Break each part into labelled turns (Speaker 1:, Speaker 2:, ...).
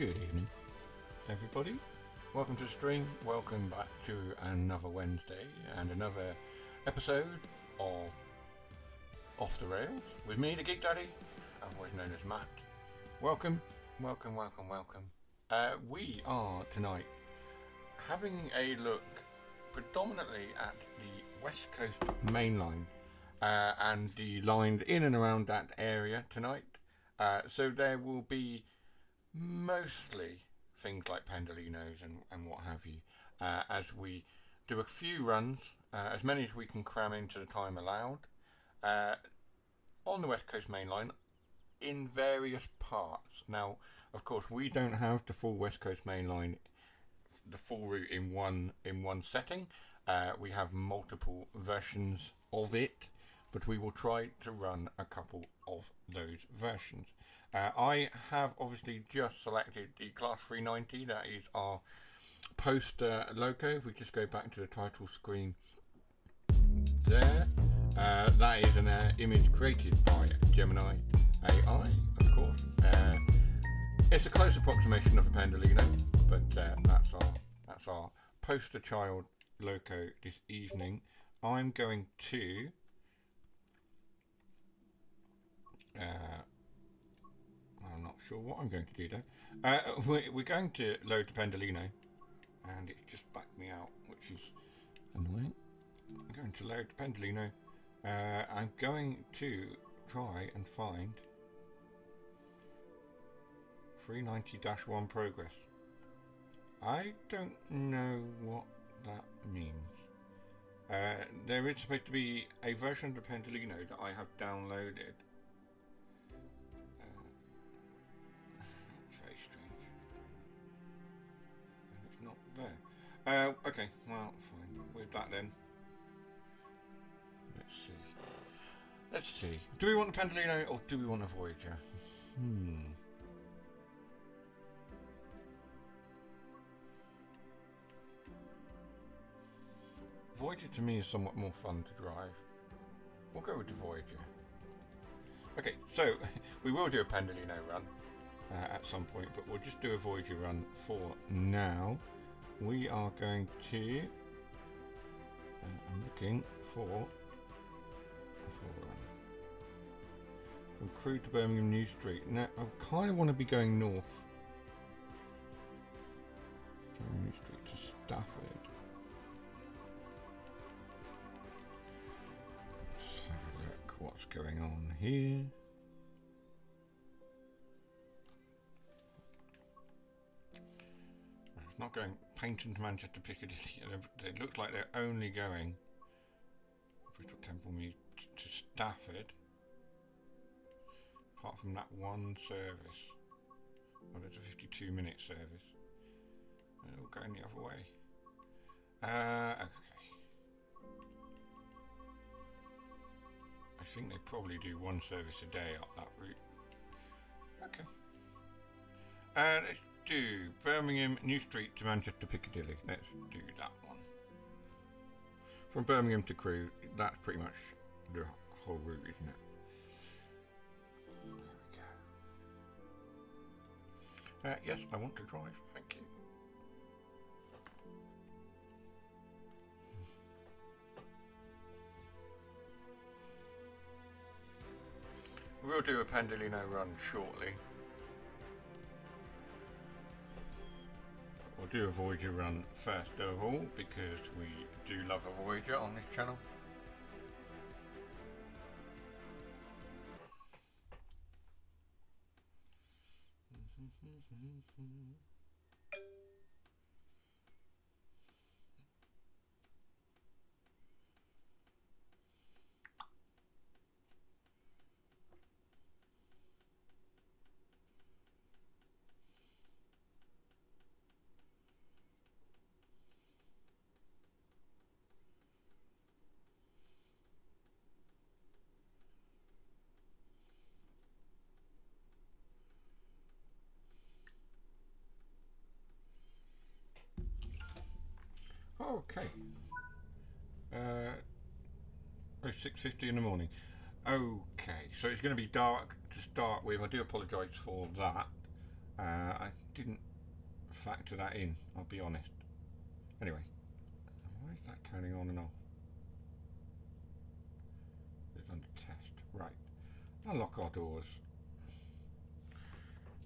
Speaker 1: Good evening, everybody. Welcome to the stream. Welcome back to another Wednesday and another episode of Off the Rails with me, the Geek Daddy, otherwise known as Matt. Welcome. We are tonight having a look predominantly at the West Coast main line and the lines in and around that area tonight. So there will be mostly things like pendolinos and what have you, as we do a few runs, as many as we can cram into the time allowed, on the West Coast main line in various parts. Now, of course, we don't have the full West Coast main line, the full route in one setting. We have multiple versions of it, but we will try to run a couple of those versions. I have obviously just selected the Class 390, that is our poster Loco. If we just go back to the title screen there, that is an image created by Gemini AI, of course. It's a close approximation of a pendolino, but that's our poster child Loco this evening. I'm going to I'm not sure what I'm going to do though. We're going to load the pendolino, and it's just backed me out, which is annoying. I'm going to load the pendolino. I'm going to try and find 390-1 progress. I don't know what that means. There is supposed to be a version of the pendolino that I have downloaded. That's very strange. And it's not there. Okay, well, fine. With that then. Let's see. Do we want a pendolino or do we want a Voyager? Voyager to me is somewhat more fun to drive. We'll go with the Voyager. Okay, so we will do a pendolino run at some point, but we'll just do a Voyager run for now. We are going to... I'm looking for from Crewe to Birmingham New Street. Now, I kind of want to be going north. Birmingham New Street to Stafford. Let's have a look what's going on here. It's not going Paynton to Manchester Piccadilly. It looks like they're only going Bristol Temple Mead to Stafford. Apart from that one service. Well, it's a 52-minute service. It'll go the other way. Okay. I think they probably do one service a day up that route. Okay. Let's do Birmingham New Street to Manchester Piccadilly. Let's do that one. From Birmingham to Crewe, that's pretty much the whole route, isn't it? There we go. Yes, I want to drive, thank you. We'll do a pendolino run shortly. We'll do a Voyager run first of all, because we do love a Voyager on this channel. Okay. 6:50 in the morning. Okay, so it's going to be dark to start with. I do apologise for that. I didn't factor that in, I'll be honest. Anyway, why is that turning on and off? It's under test. Right. Unlock our doors.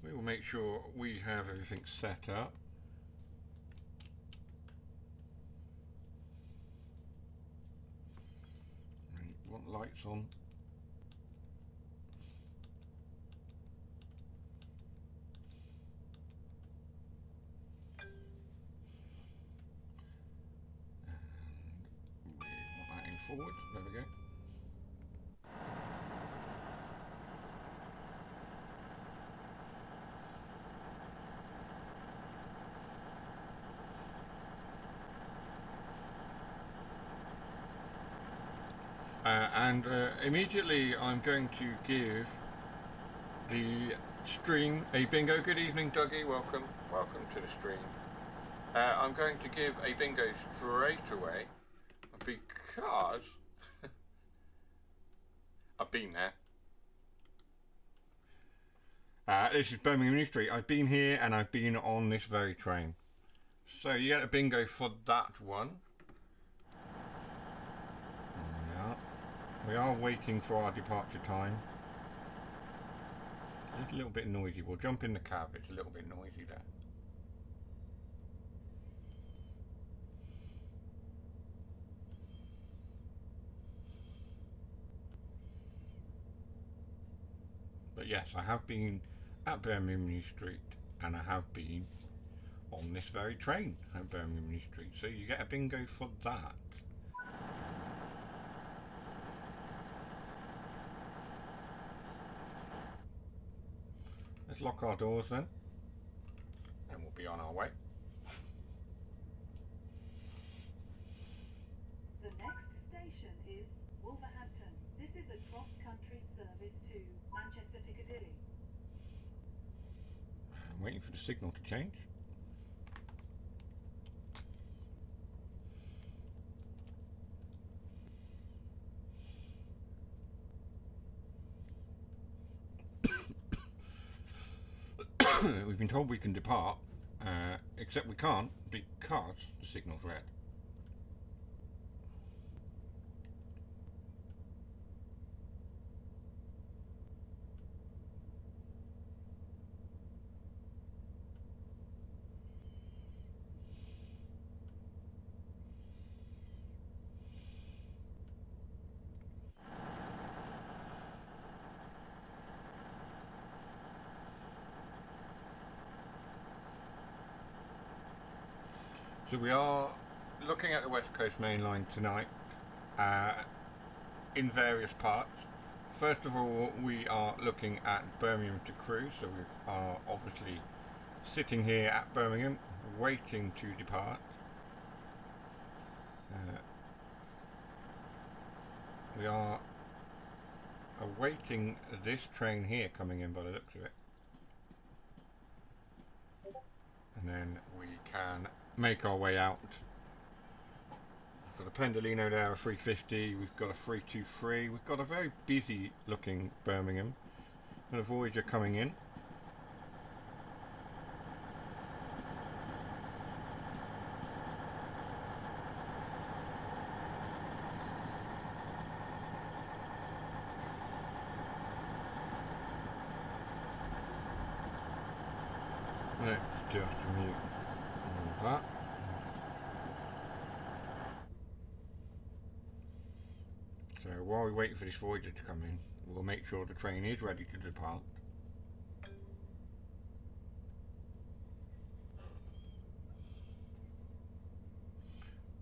Speaker 1: We will make sure we have everything set up. Right, want lights on. And we want that in forward. There we go. And immediately I'm going to give the stream a bingo. Good evening, Dougie. Welcome to the stream. I'm going to give a bingo straight away because I've been there. This is Birmingham New Street. I've been here and I've been on this very train. So you get a bingo for that one. We are waiting for our departure time. It's a little bit noisy. We'll jump in the cab. It's a little bit noisy there. But yes, I have been at Birmingham New Street and I have been on this very train at Birmingham New Street. So you get a bingo for that. Let's lock our doors then, and we'll be on our way.
Speaker 2: The next station is Wolverhampton. This is a cross-country service to Manchester Piccadilly.
Speaker 1: I'm waiting for the signal to change. We've been told we can depart, except we can't because the signal's red. So we are looking at the West Coast Main Line tonight in various parts. First of all, we are looking at Birmingham to Crewe, so we are obviously sitting here at Birmingham waiting to depart. We are awaiting this train here coming in by the looks of it. And then we can make our way out. We've got a Pendolino there, a 350, we've got a 323, we've got a very busy looking Birmingham, and a Voyager coming in. Let's just mute all that. So while we wait for this Voyager to come in, we'll make sure the train is ready to depart.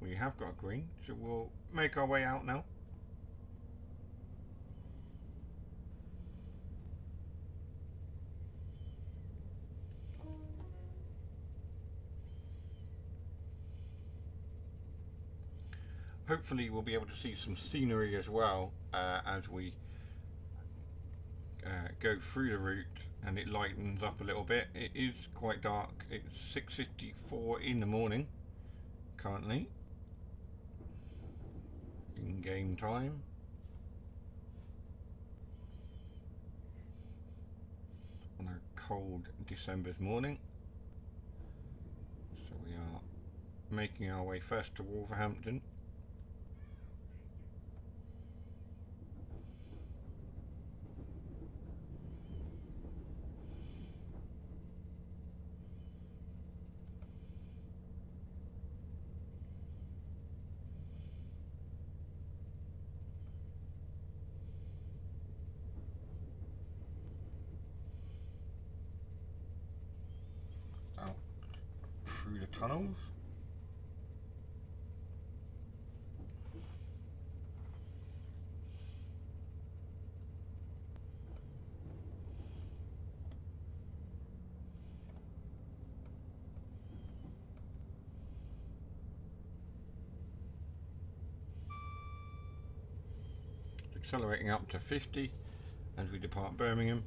Speaker 1: We have got green, so we'll make our way out now. Hopefully we'll be able to see some scenery as well as we go through the route and it lightens up a little bit. It is quite dark. It's 6:54 in the morning currently. In game time. On a cold December's morning. making our way first to Wolverhampton. Out through the tunnels. Accelerating up to 50 as we depart Birmingham.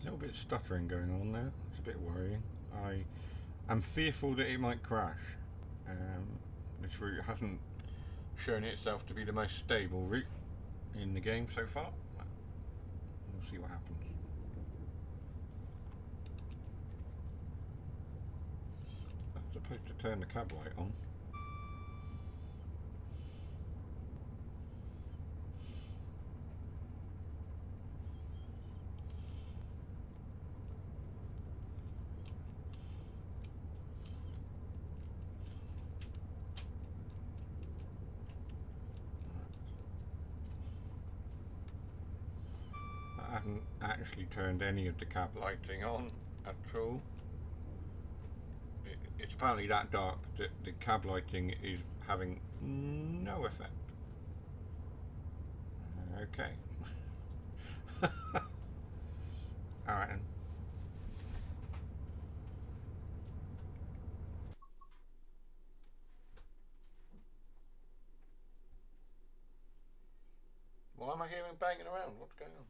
Speaker 1: A little bit of stuttering going on there. It's a bit worrying. I am fearful that it might crash. This route hasn't shown itself to be the most stable route in the game so far. We'll see what happens. I'm supposed to turn the cab light on. I haven't actually turned any of the cab lighting on at all. It's apparently that dark that the cab lighting is having no effect. Okay. Alright then. Why am I hearing banging around? What's going on?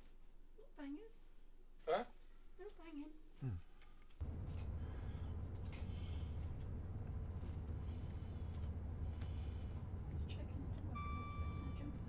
Speaker 3: Not banging.
Speaker 1: Huh?
Speaker 3: Not banging. Checking it didn't work 'cause I was expecting a jumper.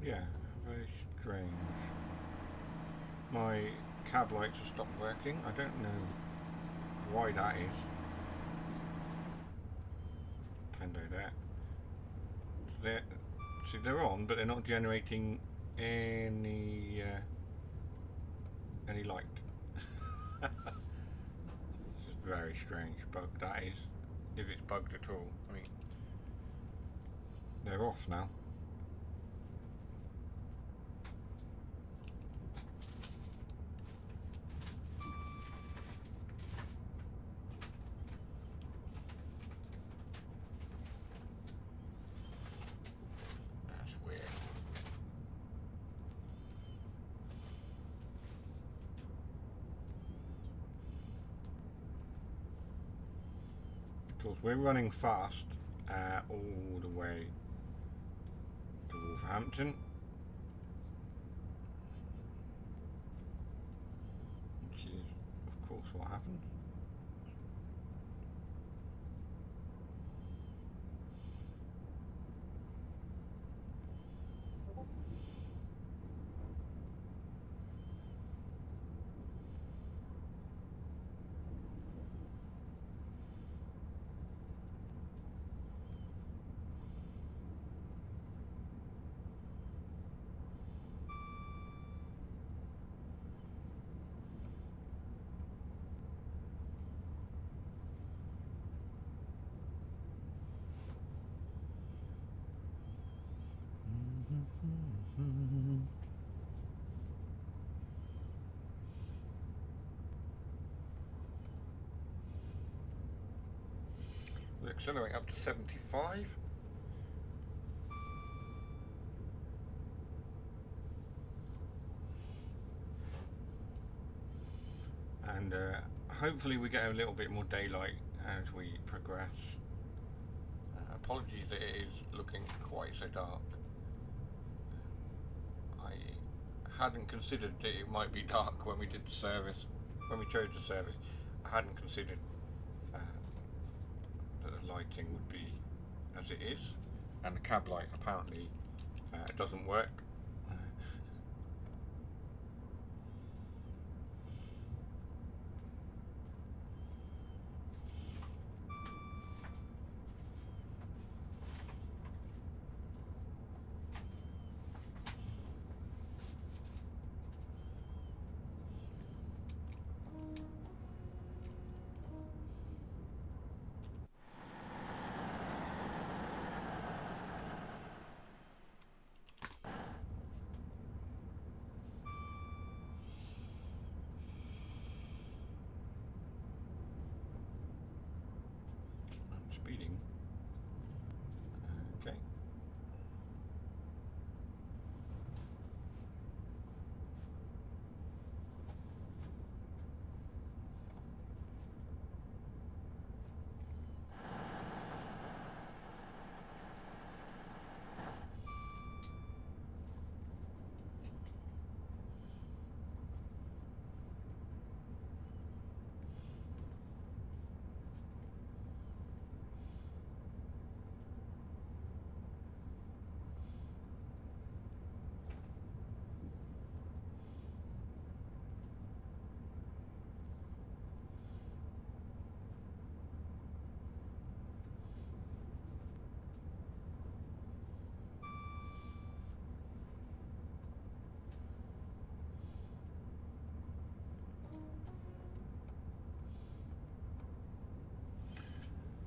Speaker 1: Yeah, very strange. My cab lights have stopped working. I don't know why that is. Pando that. See, they're on, but they're not generating any light. It's a very strange bug, that is. If it's bugged at all. I mean, they're off now. That's weird. Of course, we're running fast all the way to Wolverhampton. Which is, of course, what happens. We'll accelerate up to 75. And hopefully we get a little bit more daylight as we progress. Apologies that it is looking quite so dark. I hadn't considered that it might be dark when we did the service, when we chose the service. I hadn't considered that the lighting would be as it is, and the cab light apparently doesn't work. Speeding. Okay.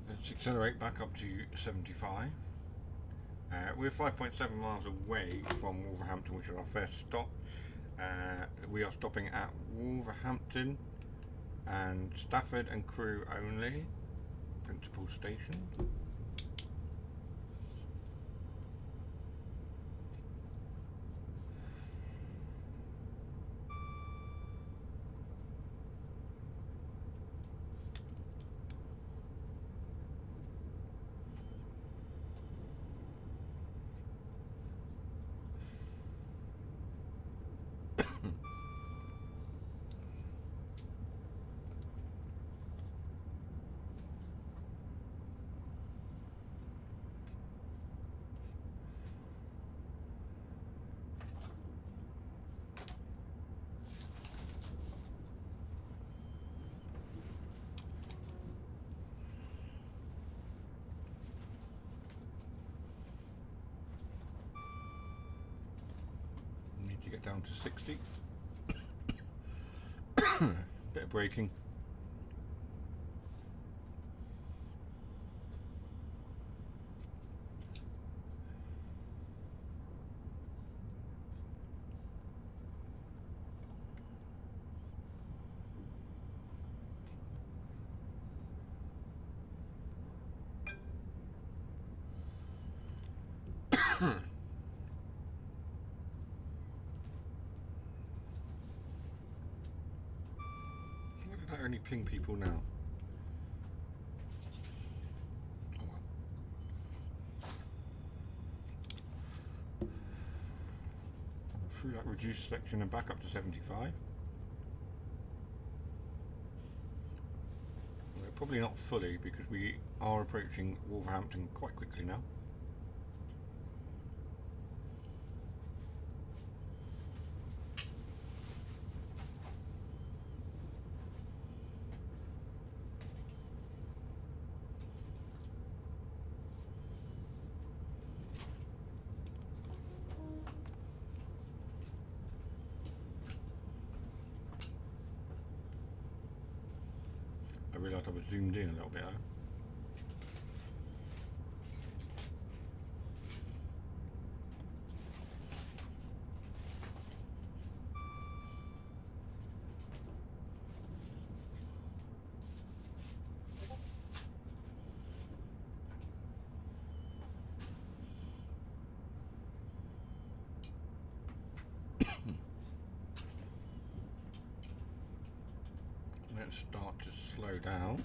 Speaker 1: Let's accelerate back up to 75. We're 5.7 miles away from Wolverhampton, which is our first stop. We are stopping at Wolverhampton and Stafford and Crewe only, principal station. Get down to 60. Bit of braking. I only ping people now. Oh well. Through that reduced section and back up to 75. Well, probably not fully because we are approaching Wolverhampton quite quickly now. I realised I was zoomed in a little bit. might start to slow down.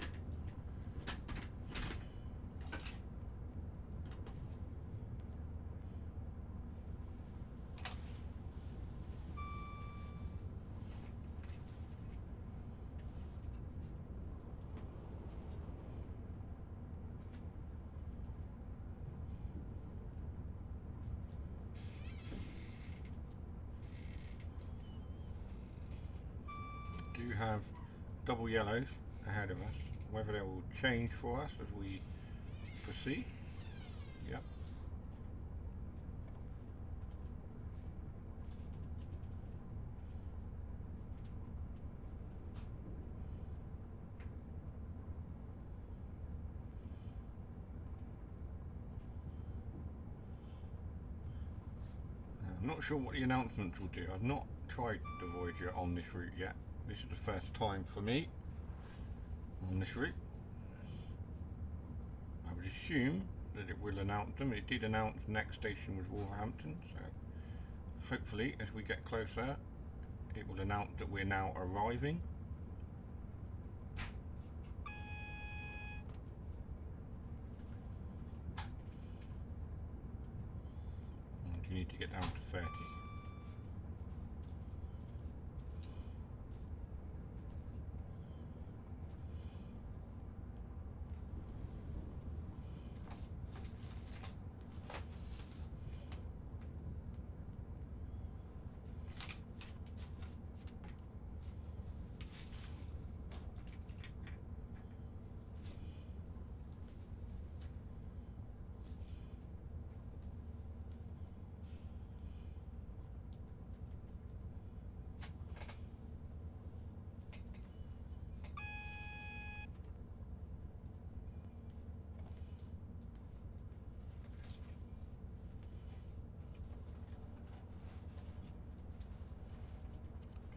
Speaker 1: Do have double yellows ahead of us. Whether they will change for us as we proceed. Yep. I'm not sure what the announcements will do. I've not tried the Voyager on this route yet. This is the first time for me on this route. I would assume that it will announce them. It did announce next station was Wolverhampton, so hopefully as we get closer it will announce that we're now arriving. And you need to get down to 30.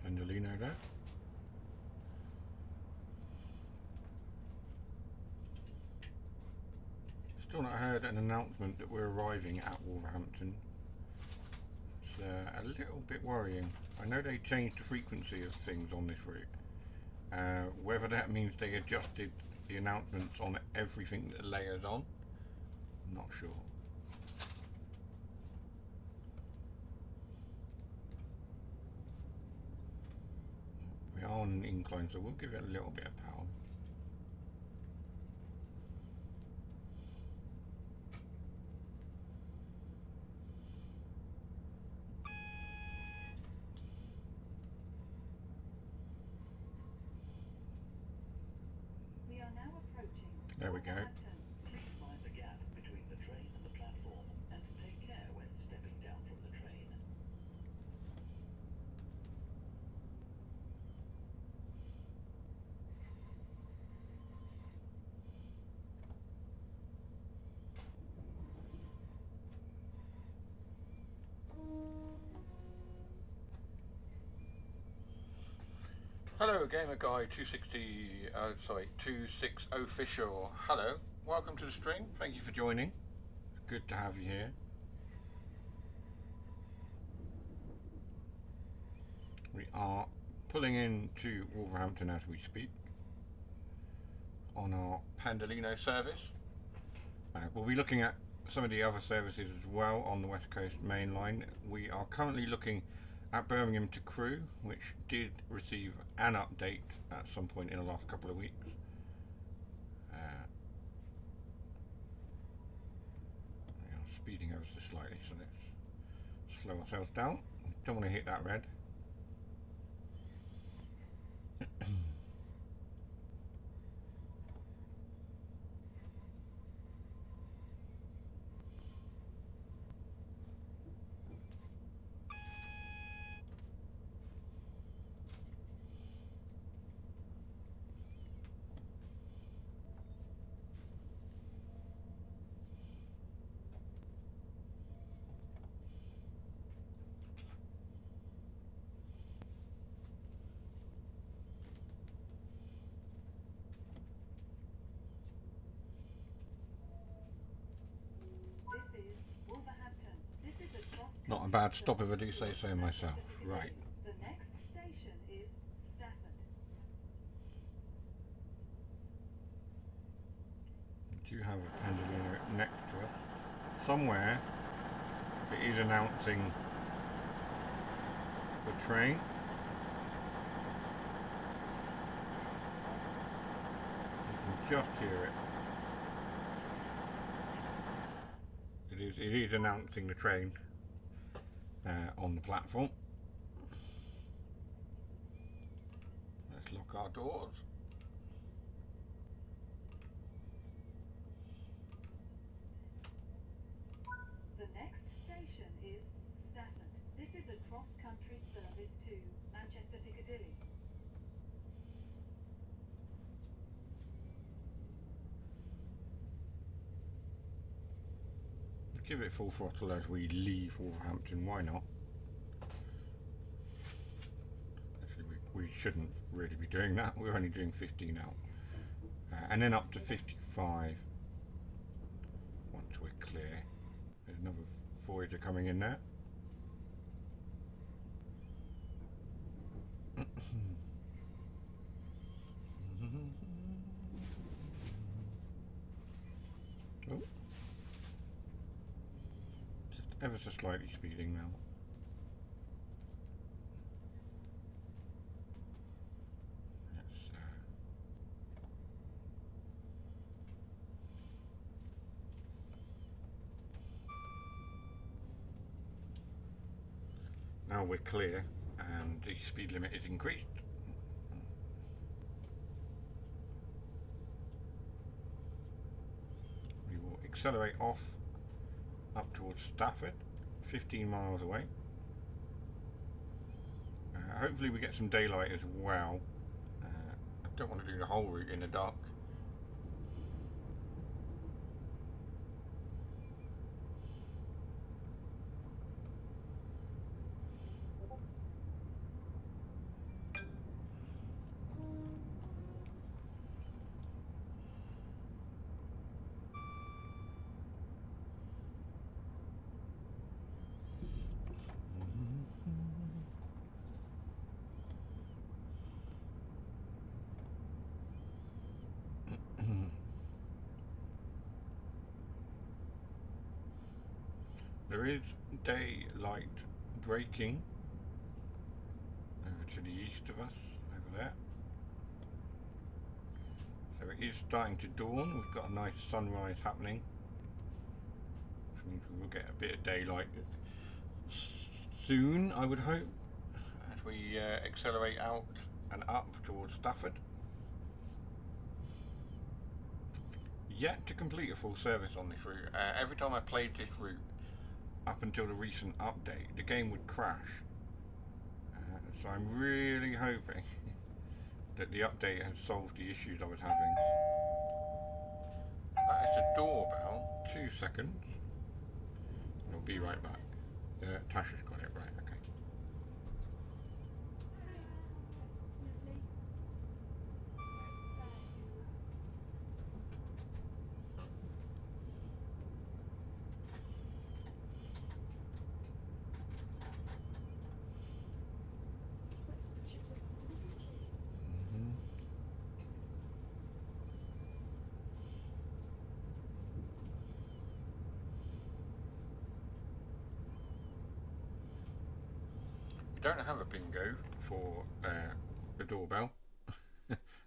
Speaker 1: Pendolino there. Still not heard an announcement that we're arriving at Wolverhampton. It's a little bit worrying. I know they changed the frequency of things on this route. Whether that means they adjusted the announcements on everything that layers on, I'm not sure. We are on an incline, so we'll give it a little bit of power.
Speaker 2: We are now approaching
Speaker 1: There we go.
Speaker 2: Wolverhampton.
Speaker 4: Please mind the gap between the train and the platform, and take care when stepping down from the train.
Speaker 1: Hello, Gamer Guy 26 Official. Hello, welcome to the stream. Thank you for joining. Good to have you here. We are pulling into Wolverhampton as we speak on our Pendolino service. We'll be looking at some of the other services as well on the West Coast main line. We are currently looking at Birmingham to Crewe, which did receive an update at some point in the last couple of weeks. We are speeding ever so slightly, so let's slow ourselves down. Don't want to hit that red.
Speaker 2: This is Wolverhampton. This is a cross-country
Speaker 1: Not a bad stop if I do
Speaker 2: service
Speaker 1: say so
Speaker 2: to
Speaker 1: myself.
Speaker 2: Manchester
Speaker 1: Right.
Speaker 2: City. The next station is Stafford.
Speaker 1: do have a pendulum next to us. Somewhere it is announcing the train. You can just hear it. It is announcing the train on the platform. Let's lock our doors.
Speaker 2: The next station is Stafford. This is a cross-country service to Manchester Piccadilly.
Speaker 1: Give it full throttle as we leave Wolverhampton, why not? Actually, we shouldn't really be doing that, we're only doing 50 now. And then up to 55 once we're clear. There's another Voyager coming in there. Oh. Just ever so slightly speeding now. Now we're clear and the speed limit is increased. We will accelerate off up towards Stafford, 15 miles away. Hopefully we get some daylight as well. I don't want to do the whole route in the dark. There is daylight breaking over to the east of us, over there. So it is starting to dawn. We've got a nice sunrise happening, which means we will get a bit of daylight soon, I would hope, as we accelerate out and up towards Stafford. Yet to complete a full service on this route. Every time I played this route, up until the recent update, the game would crash. So I'm really hoping that the update has solved the issues I was having. That is a doorbell. 2 seconds. I'll be right back. Tasha's got it right, okay. We don't have a bingo for the doorbell.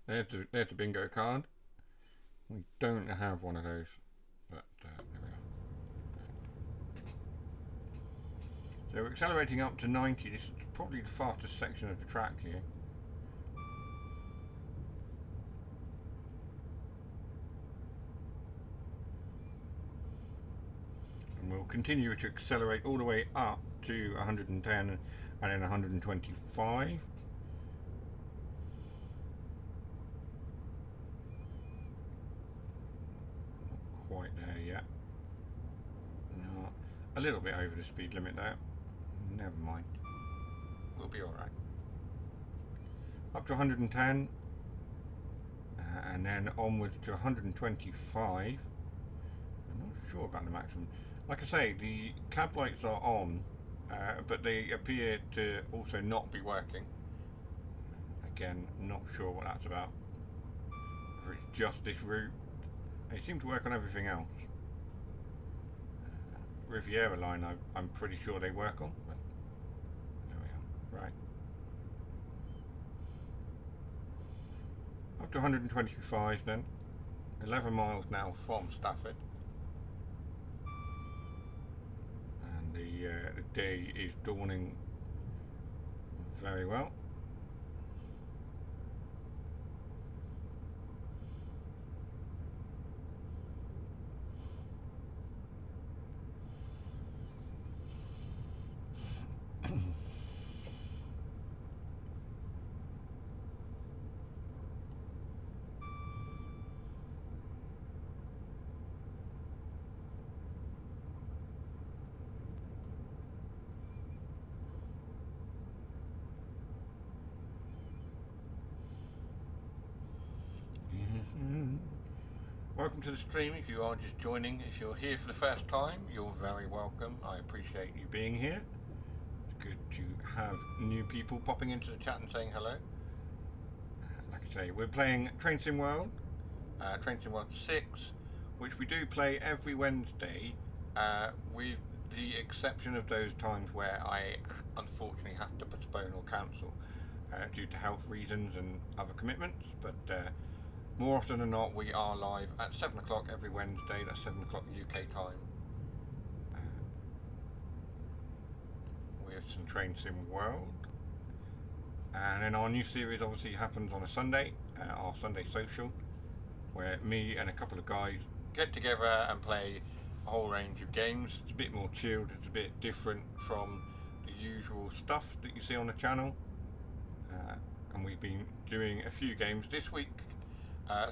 Speaker 1: there's the bingo card. We don't have one of those, but there we are. So we're accelerating up to 90. This is probably the fastest section of the track here. And we'll continue to accelerate all the way up to 110 and then 125. Not quite there yet. No, a little bit over the speed limit there. Never mind. We'll be alright. Up to 110 and then onwards to 125. I'm not sure about the maximum. Like I say, the cab lights are on, but they appear to also not be working. Again, not sure what that's about. Whether it's just this route, They seem to work on everything else. Riviera line, I'm pretty sure they work on, but there we are. Right. Up to 125 then. 11 miles now from Stafford. And the day is dawning very well. Welcome to the stream if you are just joining. If you're here for the first time, you're very welcome. I appreciate you being here. It's good to have new people popping into the chat and saying hello. Like I say, we're playing Train Sim World 6, which we do play every Wednesday, with the exception of those times where I unfortunately have to postpone or cancel due to health reasons and other commitments, but more often than not, we are live at 7 o'clock every Wednesday. That's 7 o'clock UK time. With some Train Sim World. And then our new series obviously happens on a Sunday, our Sunday social, where me and a couple of guys get together and play a whole range of games. It's a bit more chilled, it's a bit different from the usual stuff that you see on the channel. And we've been doing a few games this week.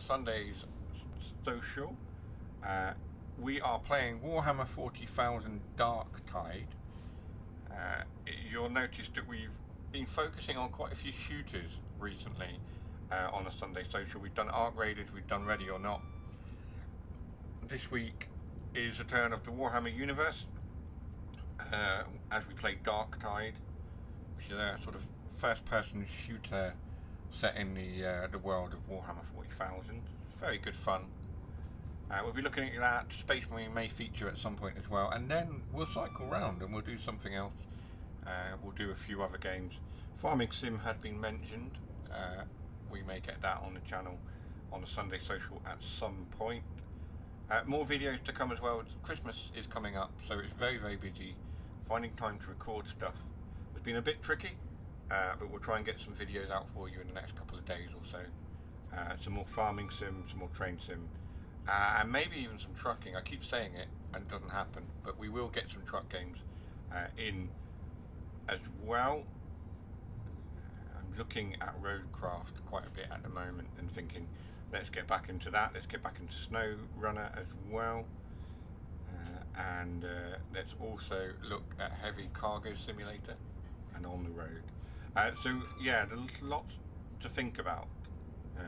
Speaker 1: Sunday's social, we are playing Warhammer 40,000 Dark Tide. You'll notice that we've been focusing on quite a few shooters recently on a Sunday social. We've done Arc Raiders, we've done Ready or Not. This week is a turn of the Warhammer universe, as we play Dark Tide, which is a sort of first-person shooter set in the world of Warhammer 40,000. Very good fun. We'll be looking at that. Space Marine may feature at some point as well, and then we'll cycle round and we'll do something else. We'll do a few other games. Farming Sim has been mentioned. We may get that on the channel on the Sunday social at some point. More videos to come as well. Christmas is coming up, so it's very, very busy. Finding time to record stuff has been a bit tricky. But we'll try and get some videos out for you in the next couple of days or so. Some more farming sim, some more train sim, and maybe even some trucking. I keep saying it and it doesn't happen, but we will get some truck games in as well. I'm looking at roadcraft quite a bit at the moment and thinking, let's get back into that. Let's get back into Snow Runner as well. And let's also look at Heavy Cargo Simulator and On the Road. So yeah, there's lots to think about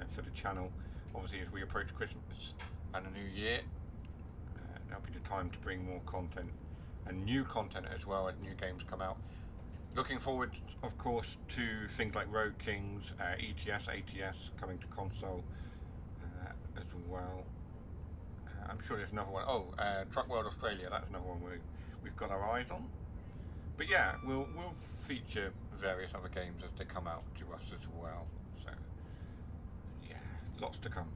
Speaker 1: for the channel. Obviously, as we approach Christmas and a new year, that'll be the time to bring more content and new content as well as new games come out. Looking forward, of course, to things like Road Kings, ETS, ATS coming to console as well. I'm sure there's another one. Oh, Truck World Australia. That's another one we've got our eyes on. But yeah, we'll feature various other games as they come out to us as well. So yeah, lots to come.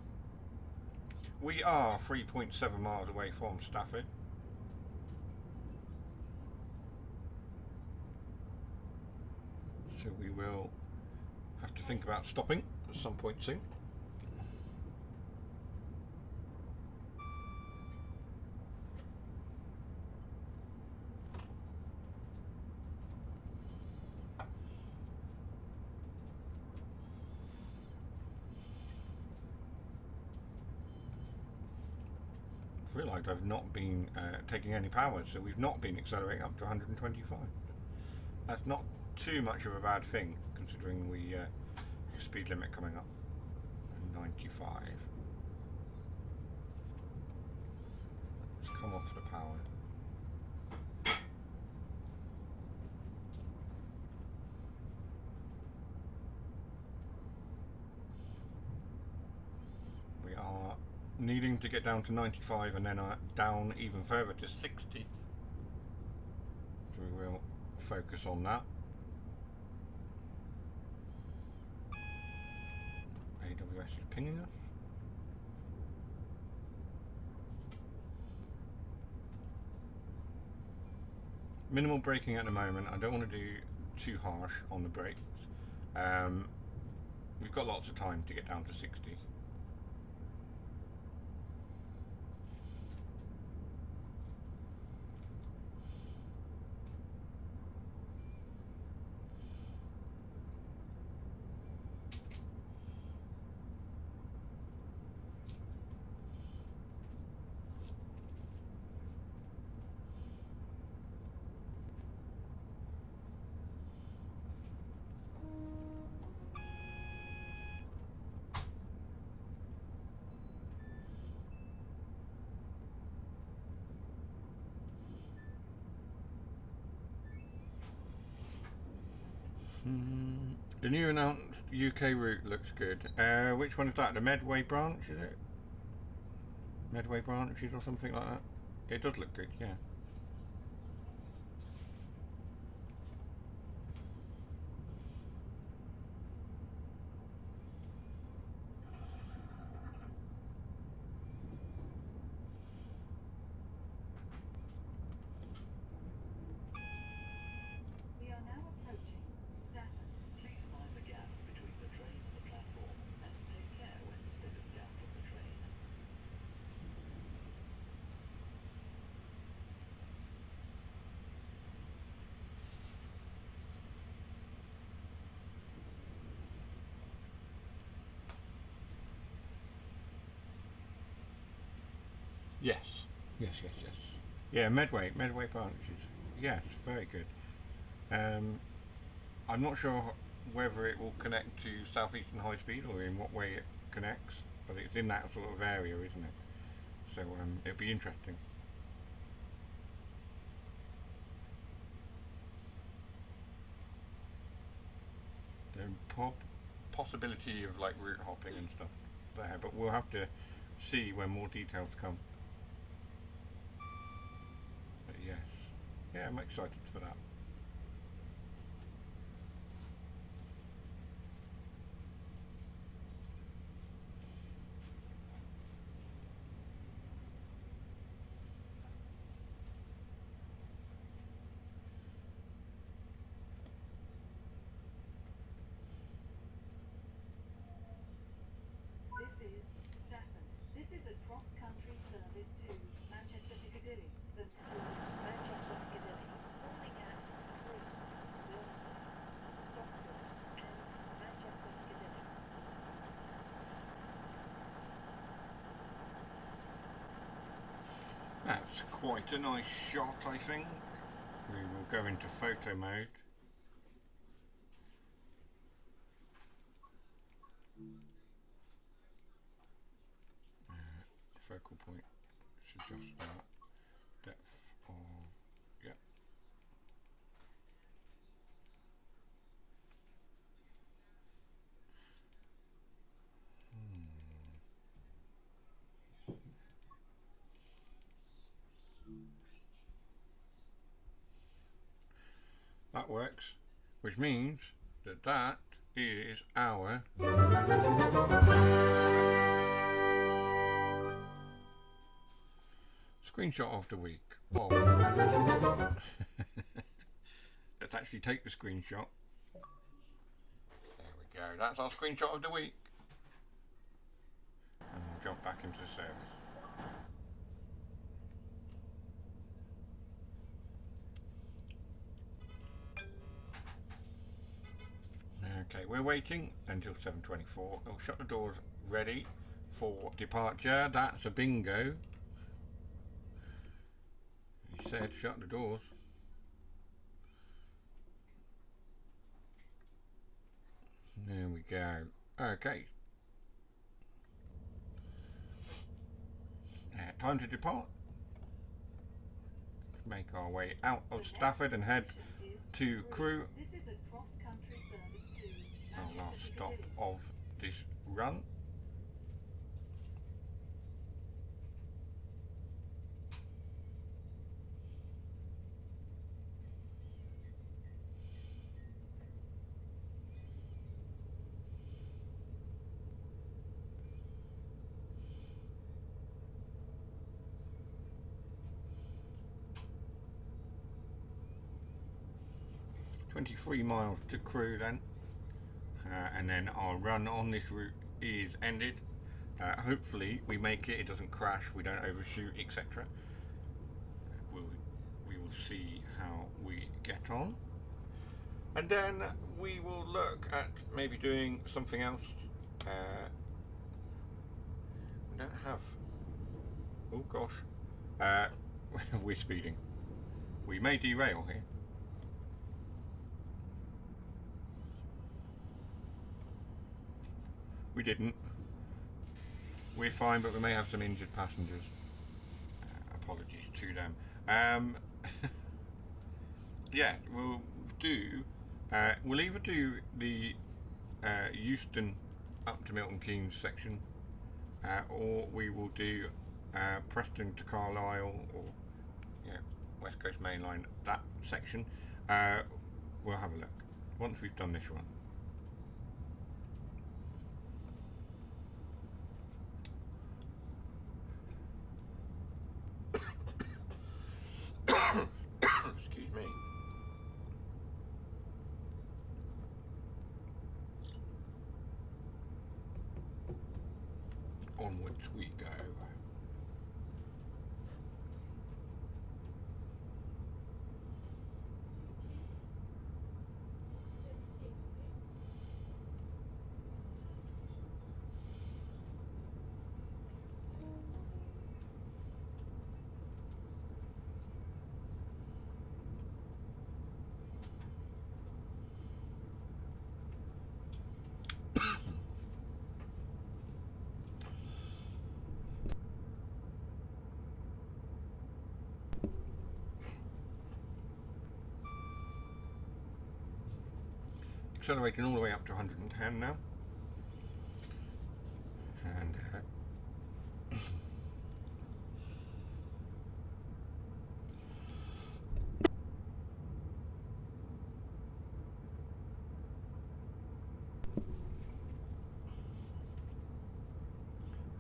Speaker 1: We are 3.7 miles away from Stafford. So we will have to think about stopping at some point soon. I've realised I've not been taking any power, so we've not been accelerating up to 125. That's not too much of a bad thing, considering we have speed limit coming up, 95. Let's come off the power. We are needing to get down to 95 and then down even further to 60. So we will focus on that. AWS is pinging us. Minimal braking at the moment. I don't want to do too harsh on the brakes. We've got lots of time to get down to 60. The new announced UK route looks good. Which one is that? The Medway branch, is it? Medway branches or something like that? It does look good, yeah.
Speaker 2: We are now approaching Stafford.
Speaker 4: Please mind the gap between the train and the platform and take care when stepping down from the train.
Speaker 1: Yes. Yes. Yeah, Medway branches. Yes, very good. I'm not sure whether it will connect to Southeastern High Speed or in what way it connects, but it's in that sort of area, isn't it? So it'll be interesting. The possibility of like route hopping and stuff there, but we'll have to see when more details come. But yes, yeah, I'm excited for that.
Speaker 2: This is Stafford. This is a cross-country service to Manchester Piccadilly. The
Speaker 3: Manchester Piccadilly, holding at 3, Wilmington, Stockport, and Manchester Piccadilly.
Speaker 1: That's quite a nice shot, I think. We will go into photo mode. Focal point, suggest that. Depth of, yep. That works, which means that that is our screenshot of the week. Oh. Let's actually take the screenshot. There we go. That's our screenshot of the week. And we'll jump back into the service. Okay, we're waiting until 7:24. We'll shut the doors ready for departure. That's a bingo. He said shut the doors. There we go. Okay. Time to depart. Let's make our way out of Stafford and head to Crewe.
Speaker 2: This is a cross-country service to
Speaker 1: Our last
Speaker 2: Manchester
Speaker 1: stop
Speaker 2: Piccadilly.
Speaker 1: of this run. 23 miles to Crewe then, and then our run on this route is ended. Hopefully we make it, it doesn't crash, we don't overshoot, etc. We will see how we get on, and then we will look at maybe doing something else. We don't have, oh gosh, we're speeding. We may derail here. We didn't. We're fine, but we may have some injured passengers. Apologies to them. Yeah, we'll do. We'll either do the Euston up to Milton Keynes section, or we will do Preston to Carlisle, or West Coast Main Line, that section. We'll have a look once we've done this one. Excuse me. Onwards we go. Accelerating all the way up to 110 now, and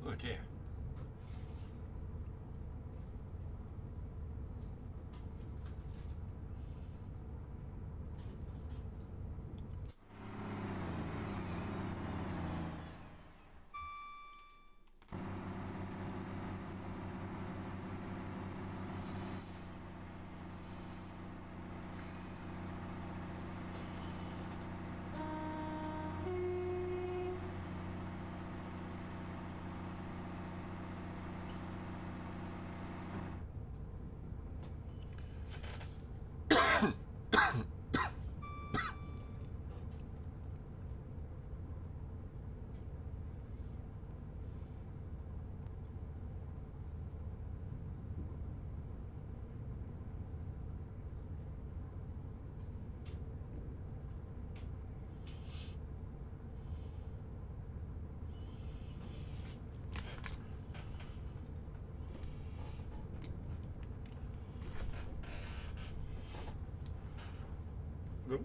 Speaker 1: oh dear. Nope.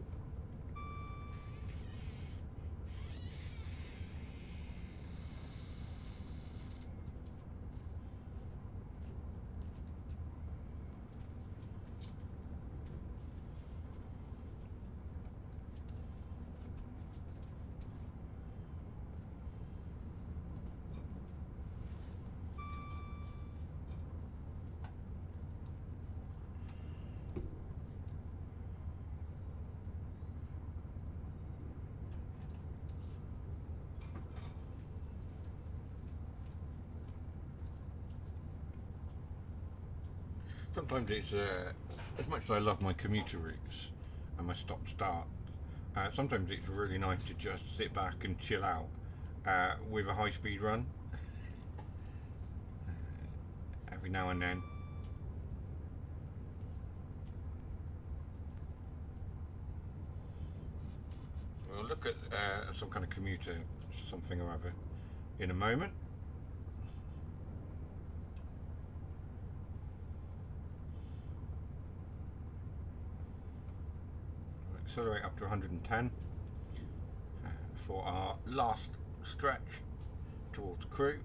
Speaker 1: Sometimes it's, as much as I love my commuter routes and my stop-start, sometimes it's really nice to just sit back and chill out with a high-speed run every now and then. We'll look at some kind of commuter something or other in a moment. Accelerate up to 110 for our last stretch towards Crewe.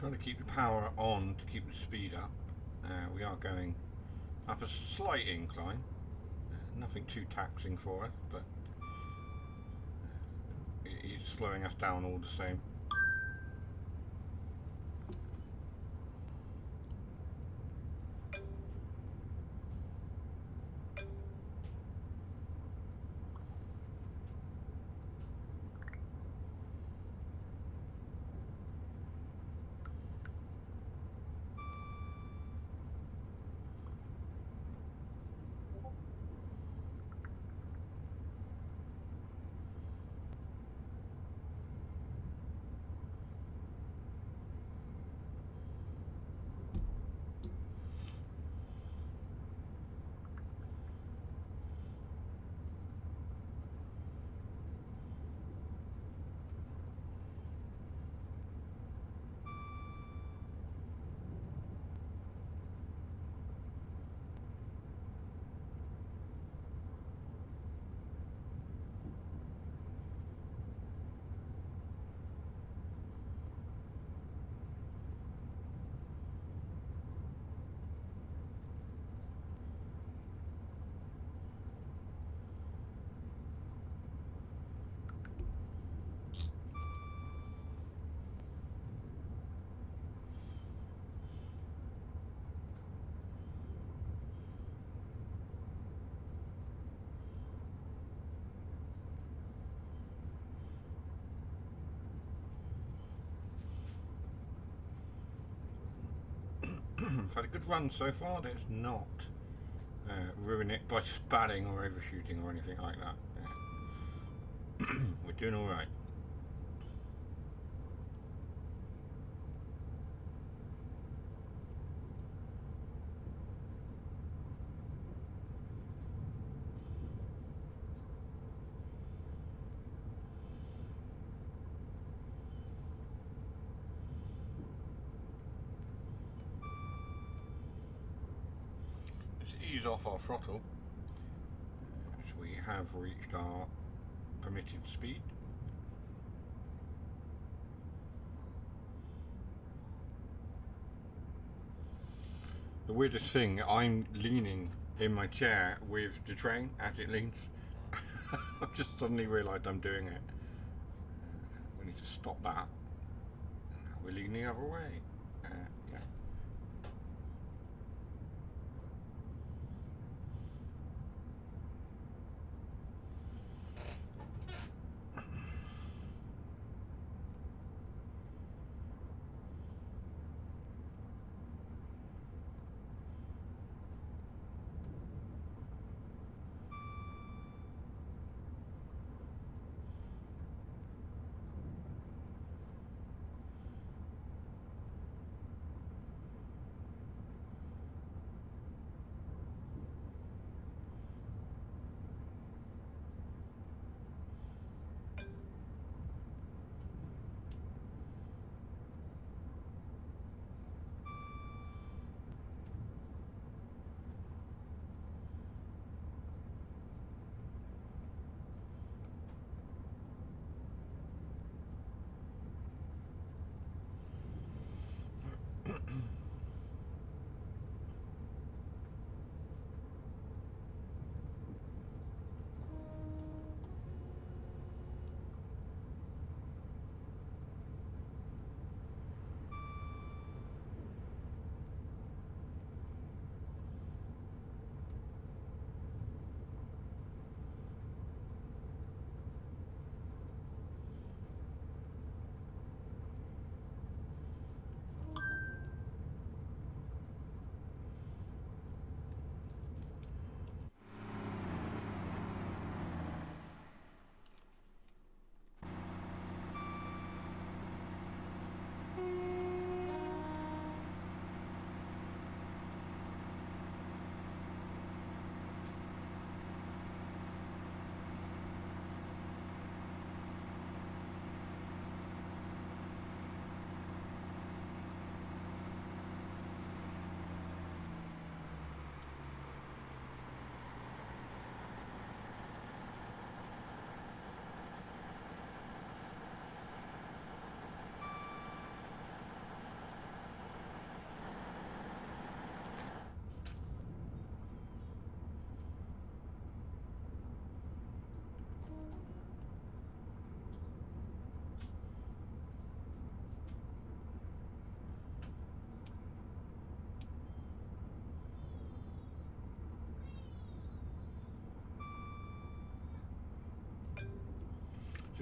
Speaker 1: trying to keep the power on to keep the speed up. We are going up a slight incline. Nothing too taxing for us, but it is slowing us down all the same. I've had a good run so far. Let's not ruin it by spatting or overshooting or anything like that. Yeah. We're doing all right. Ease off our throttle as we have reached our permitted speed. The weirdest thing, I'm leaning in my chair with the train as it leans. I've just suddenly realised I'm doing it. We need to stop that. Now we're leaning the other way. Yeah.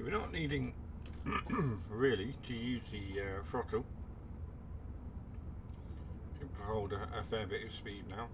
Speaker 1: So we're not needing really to use the throttle. Can hold a fair bit of speed now.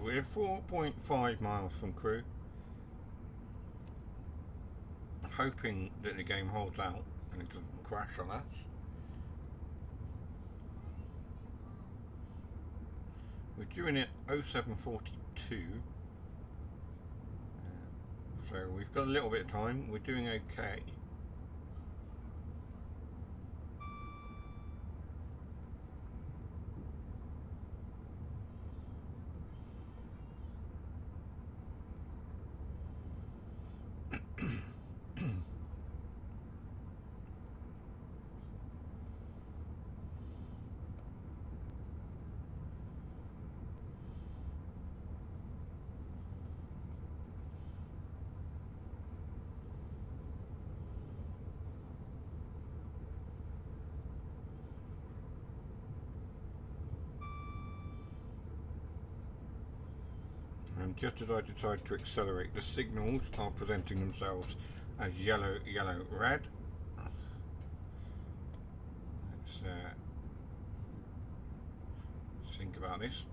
Speaker 1: We're 4.5 miles from crew. Hoping that the game holds out and it doesn't crash on us. We're doing it 0742. So we've got a little bit of time. We're doing okay. And just as I decide to accelerate, the signals are presenting themselves as yellow, yellow, red. Let's think about this.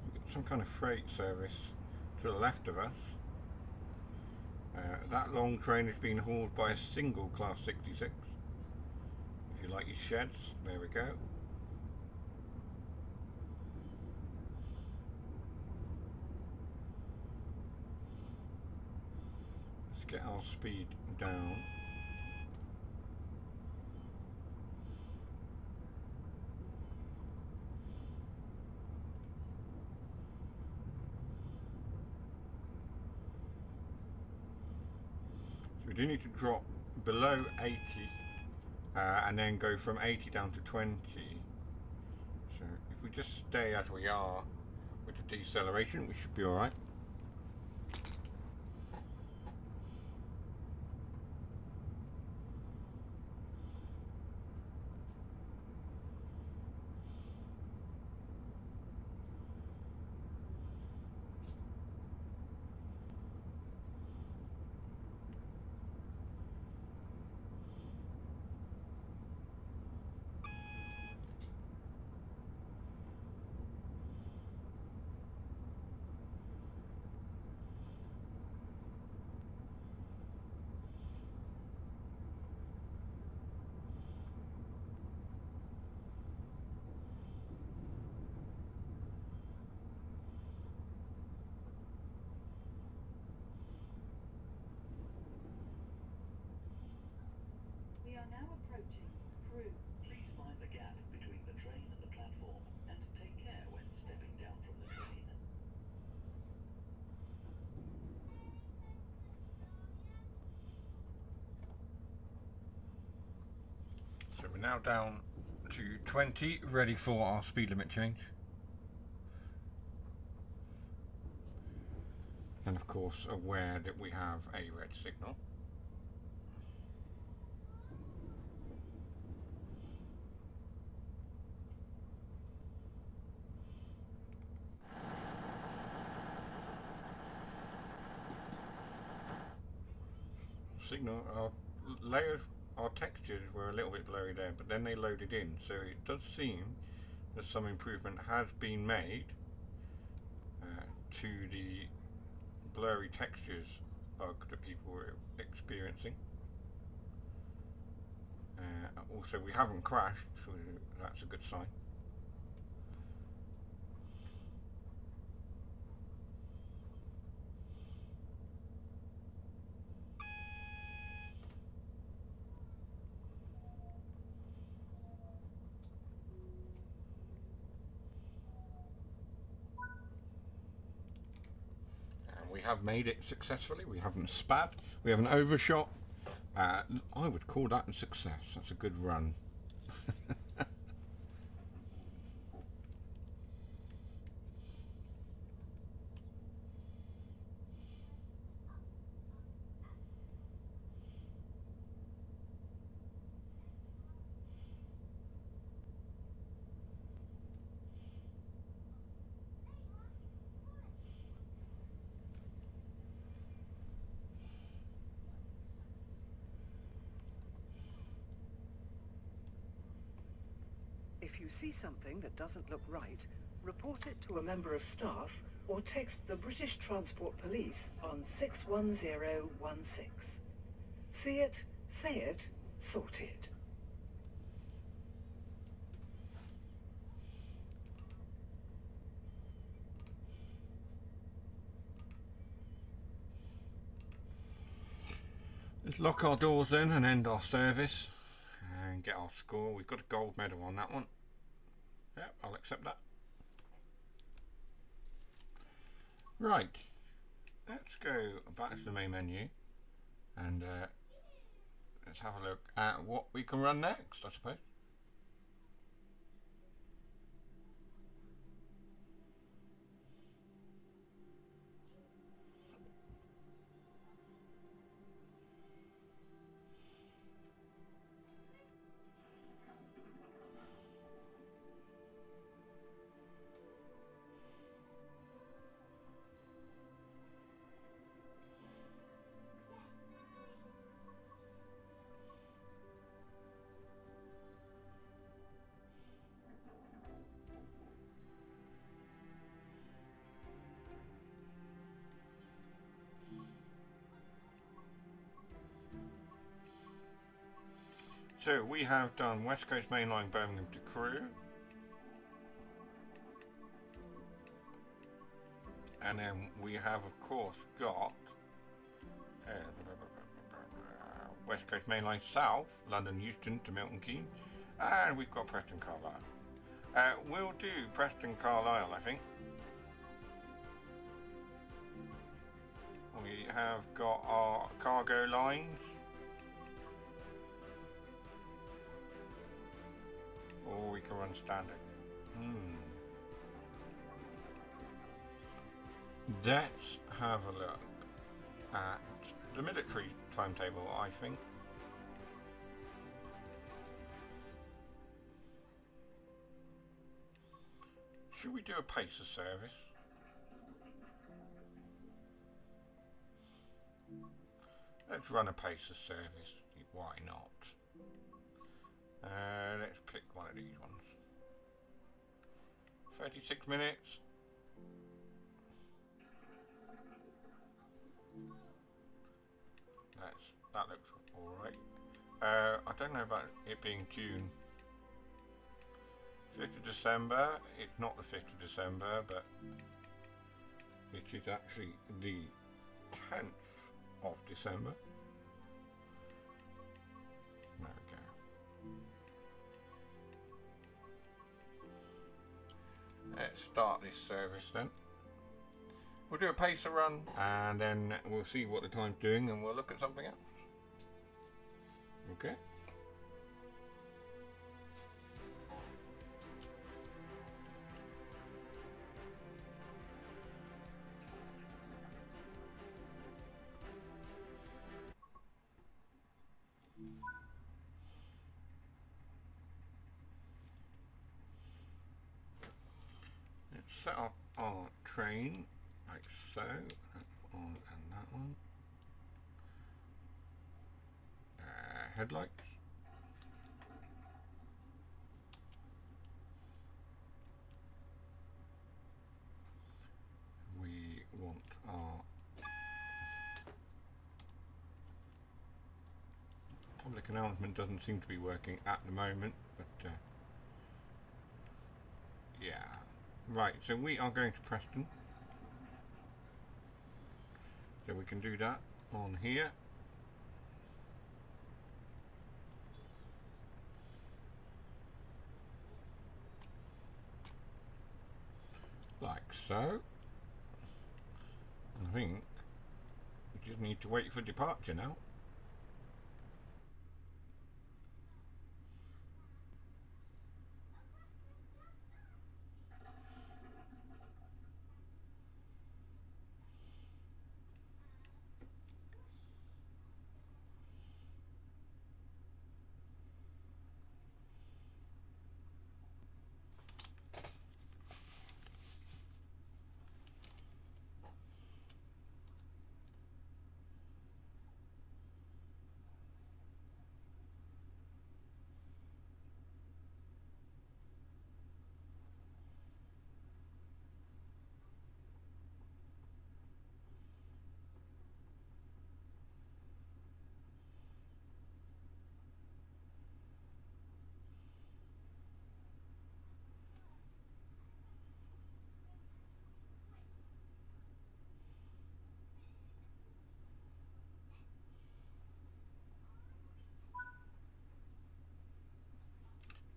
Speaker 1: We've got some kind of freight service to the left of us. That long train is being hauled by a single Class 66. If you like your sheds, there we go. Let's get our speed down. So we do need to drop below 80 and then go from 80 down to 20. So if we just stay as we are with the deceleration, we should be alright.
Speaker 2: We are now approaching crew.
Speaker 4: Please mind the gap between the train and the platform, and take care when stepping down from the train.
Speaker 1: So we're now down to 20, ready for our speed limit change. And of course aware that we have a red signal. Signal, our layers, our textures were a little bit blurry there, but then they loaded in, so it does seem that some improvement has been made to the blurry textures bug that people were experiencing. Also, we haven't crashed, so that's a good sign. And we have made it successfully. We haven't spat. We haven't overshot. I would call that a success. That's a good run.
Speaker 5: If you see something that doesn't look right, report it to a member of staff or text the British Transport Police on 61016. See it, say it, sort it.
Speaker 1: Let's lock our doors then and end our service and get our score. We've got a gold medal on that one. Yep, I'll accept that. Right, let's go back to the main menu and let's have a look at what we can run next, I suppose. So we have done West Coast Main Line Birmingham to Crewe, and then we have of course got West Coast Main Line South, London Euston to Milton Keynes, and we've got Preston Carlisle. We'll do Preston Carlisle, I think. We have got our cargo lines. Or we can run standard. Let's have a look at the military timetable, I think. Should we do a pacer service? Let's run a pacer service. Why not? Let's pick one of these ones. 36 minutes. That looks alright. I don't know about it being June. 5th of December. It's not the 5th of December, but it is actually the 10th of December. There we go. Let's start this service then. We'll do a pacer run and then we'll see what the time's doing and we'll look at something else. Okay. Let's set up our train like so. That's on and that one. Headlights. We want our public quick announcement doesn't seem to be working at the moment, but yeah. Right, so we are going to Preston. So we can do that on here. Like so. I think we just need to wait for departure now.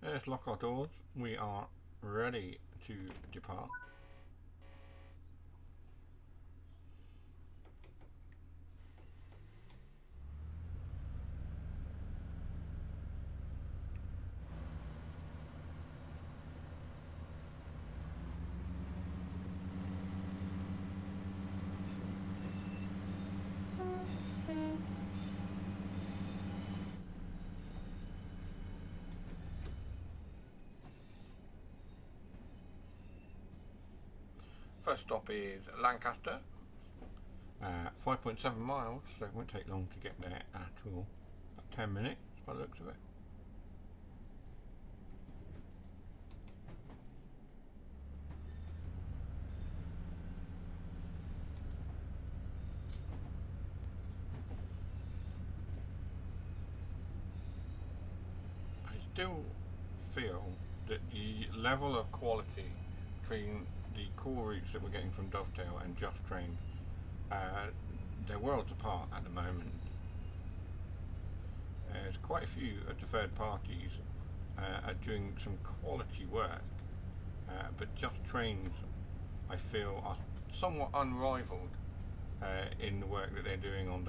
Speaker 1: Let's lock our doors. We are ready to depart. First stop is Lancaster, 5.7 miles, so it won't take long to get there at all. About 10 minutes by the looks of it. I still feel that the level of quality between the core routes that we're getting from Dovetail and Just Train, they're worlds apart at the moment. There's quite a few of the third parties are doing some quality work, but Just Trains, I feel, are somewhat unrivaled in the work that they're doing on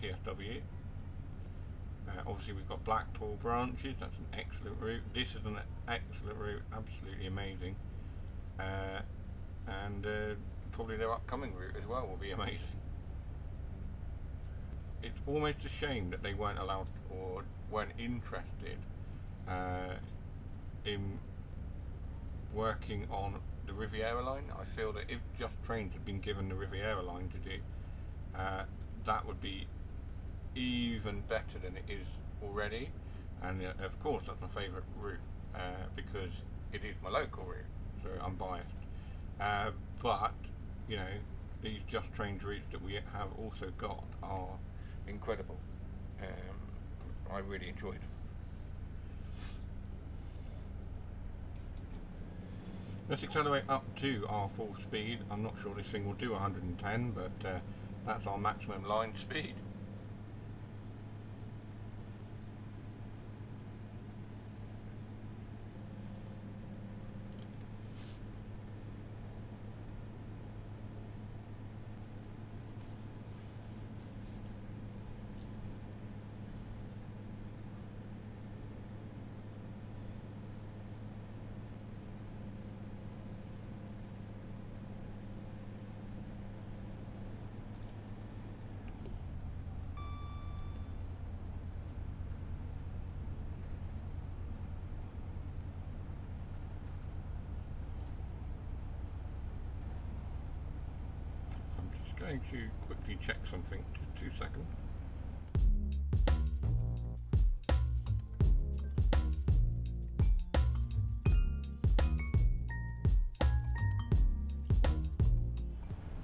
Speaker 1: TSW. Obviously we've got Blackpool branches, that's an excellent route. This is an excellent route, absolutely amazing. And probably their upcoming route as well will be amazing. It's almost a shame that they weren't allowed or weren't interested in working on the Riviera line. I feel that if Just Trains had been given the Riviera line to do, that would be even better than it is already. And of course that's my favourite route because it is my local route, so I'm biased. But you know, these Just Trains routes that we have also got are incredible. I really enjoy them. Let's accelerate up to our full speed. I'm not sure this thing will do 110, but that's our maximum line speed. Going to quickly check something, just 2 seconds.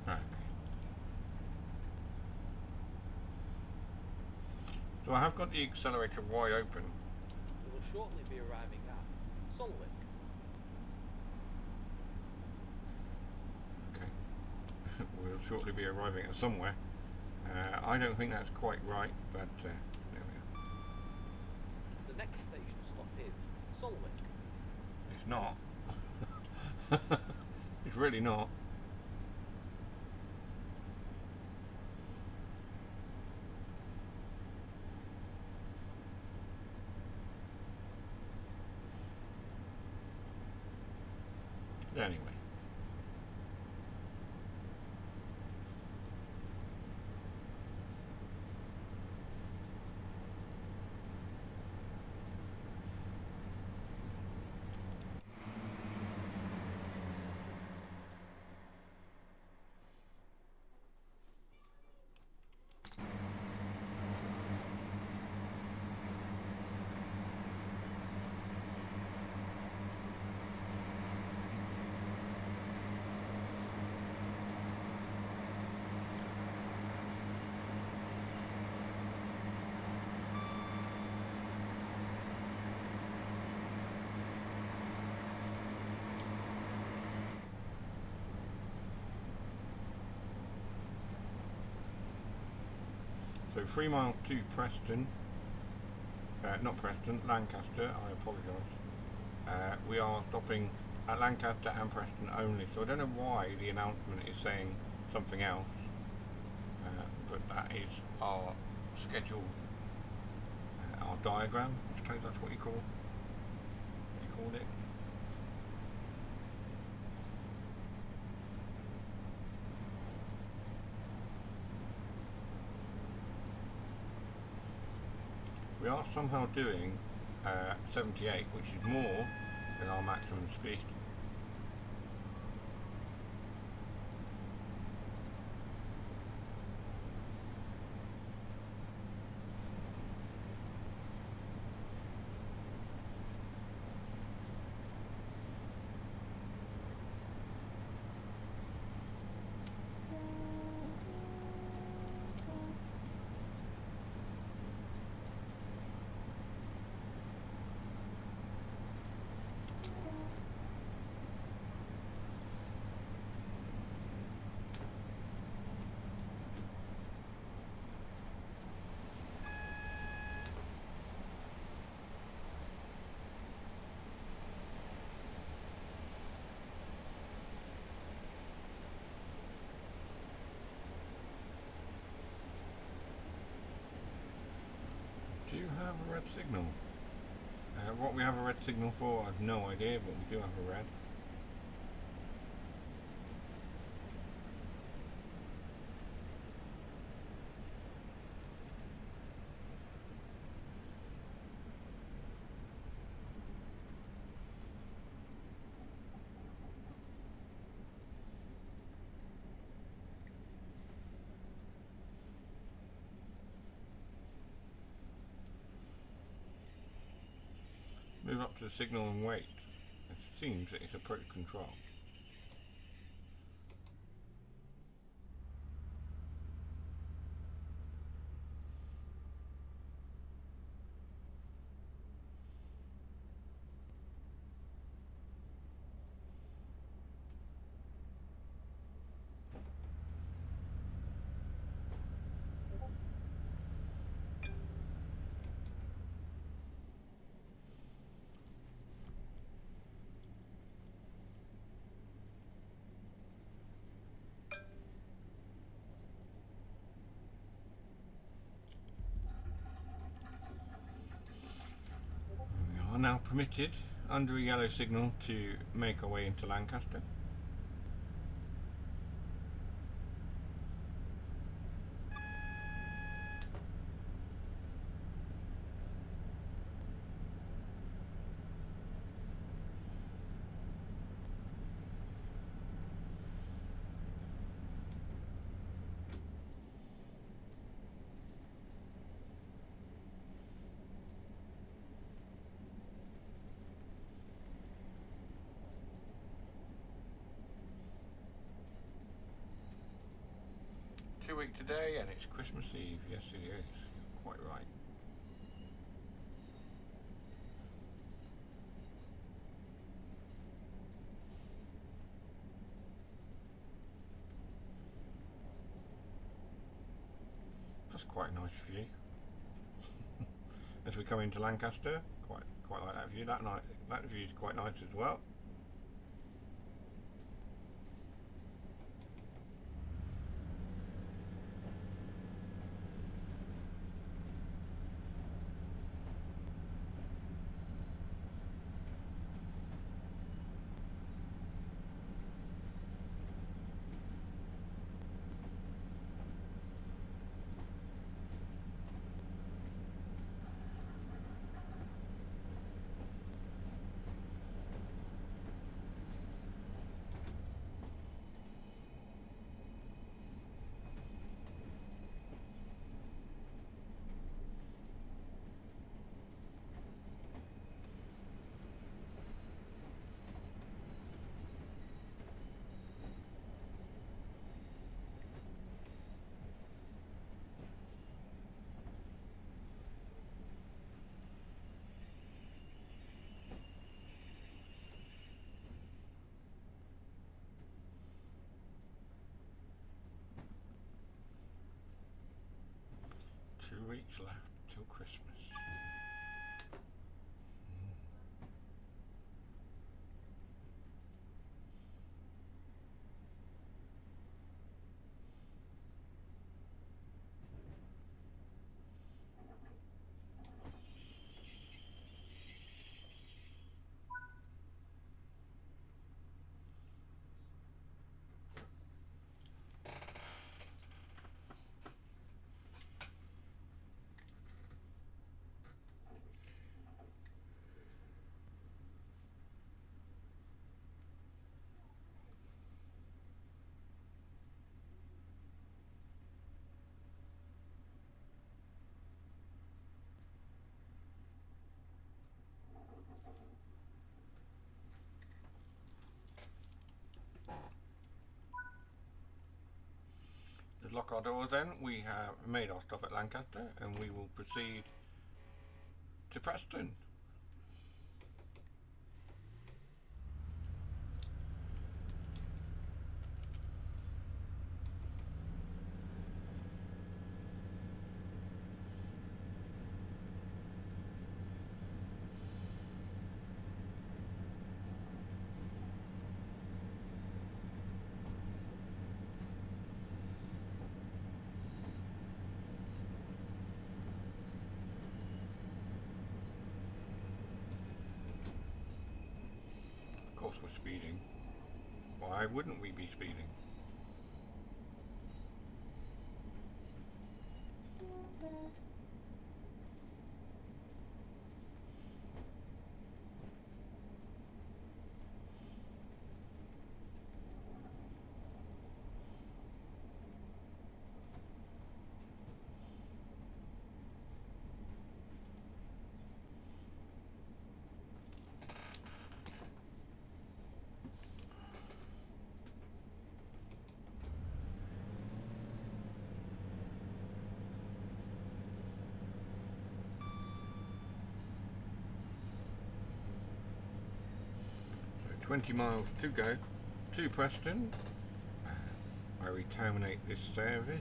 Speaker 1: Okay. So I have got the accelerator wide open.
Speaker 6: You will shortly be arriving at Solwick.
Speaker 1: Okay. We'll shortly be arriving at somewhere. I don't think that's quite right, but there we are.
Speaker 6: The next station stop is Solwick.
Speaker 1: It's not. It's really not. Anyway. So 3 miles to Preston, not Preston, Lancaster, I apologise. We are stopping at Lancaster and Preston only, so I don't know why the announcement is saying something else, but that is our schedule, our diagram, I suppose that's what you called it. We are somehow doing 78, which is more than our maximum speed. Do you have a red signal? What we have a red signal for, I have no idea, but we do have a red. Move up to the signal and wait. It seems that it's approach control. We are now permitted, under a yellow signal, to make our way into Lancaster. Week today, and it's Christmas Eve. Yes, it is. You're quite right. quite a nice view. As we come into Lancaster, quite like that view. That view is quite nice as well. Weeks left till Christmas. Let's lock our doors then. We have made our stop at Lancaster and we will proceed to Preston. Of course we're speeding. Why wouldn't we be speeding? So 20 miles to go to Preston, where we terminate this service.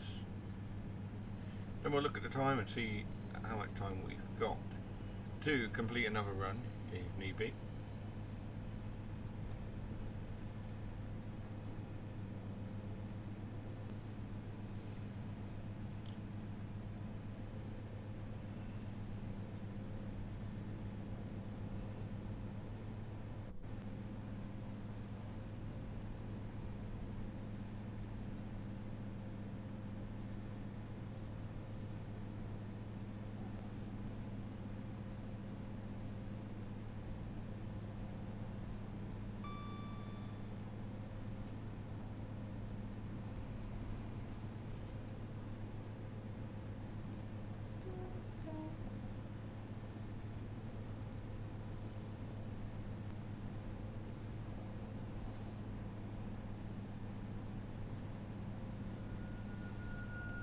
Speaker 1: Then we'll look at the time and see how much time we've got to complete another run if need be.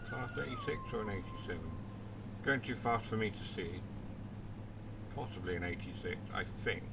Speaker 1: Class 86 or an 87? Going too fast for me to see. Possibly an 86, I think.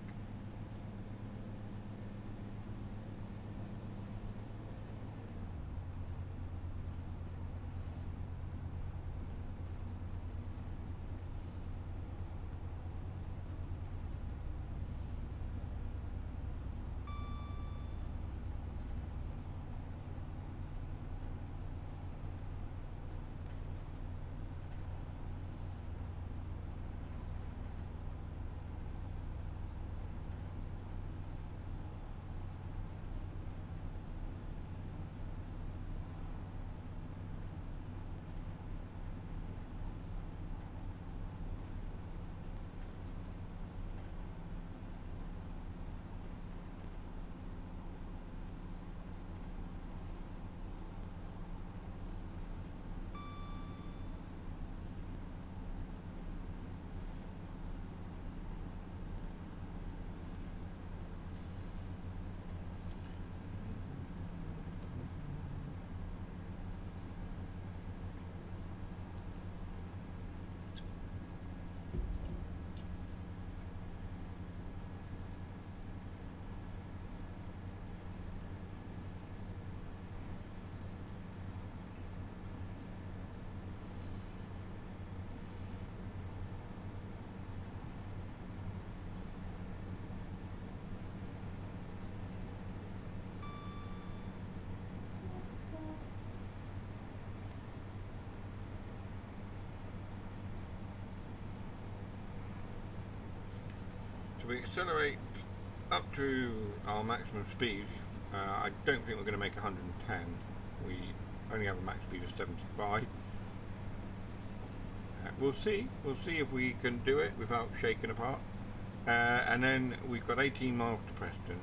Speaker 1: So we accelerate up to our maximum speed. I don't think we're going to make 110. We only have a max speed of 75. We'll see if we can do it without shaking apart. And then we've got 18 miles to Preston.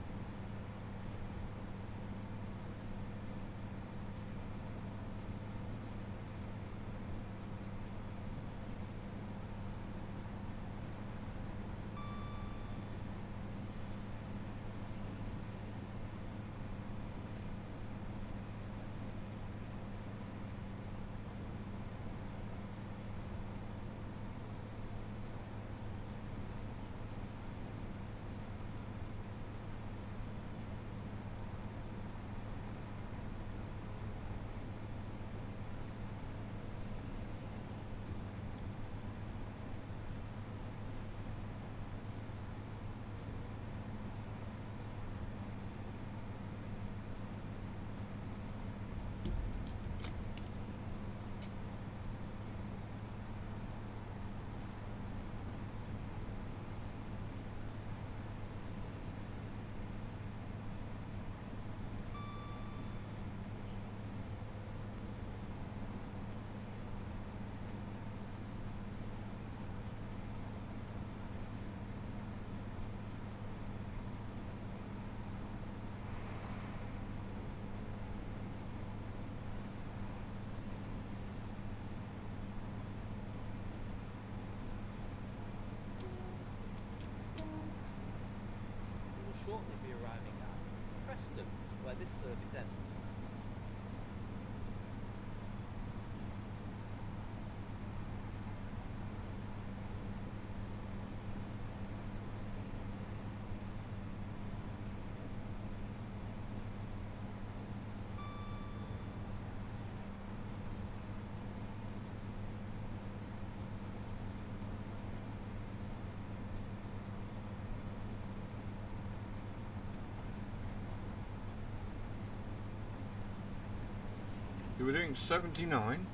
Speaker 6: We will shortly be arriving at Preston, where this service ends.
Speaker 1: We were doing 79,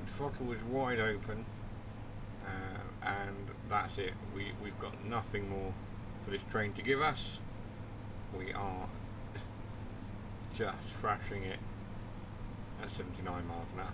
Speaker 1: throttle was wide open, and that's it. We've got nothing more for this train to give us. We are just thrashing it at 79 miles an hour.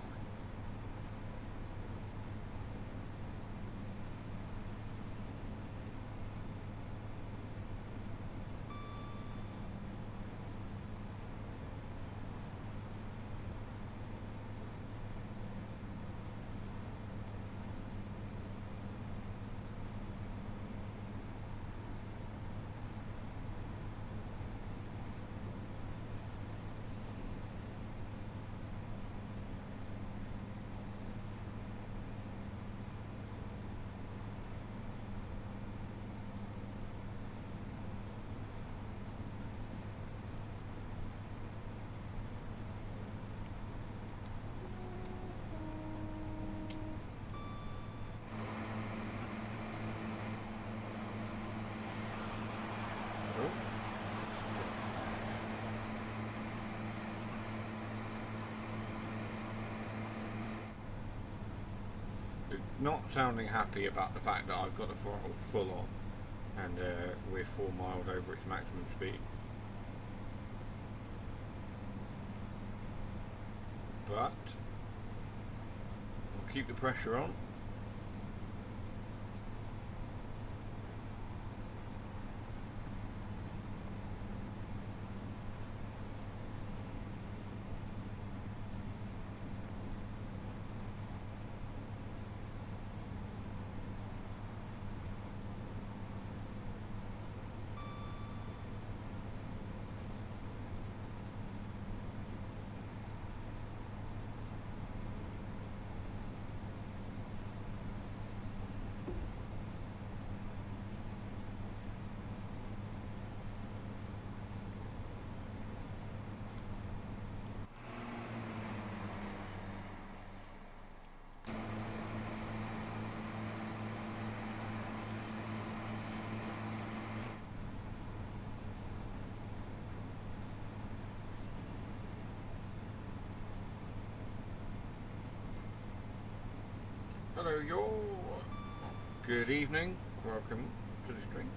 Speaker 1: Not sounding happy about the fact that I've got the throttle full on and we're 4 miles over its maximum speed. But we'll keep the pressure on. Hello, y'all. Good evening. Welcome to the string.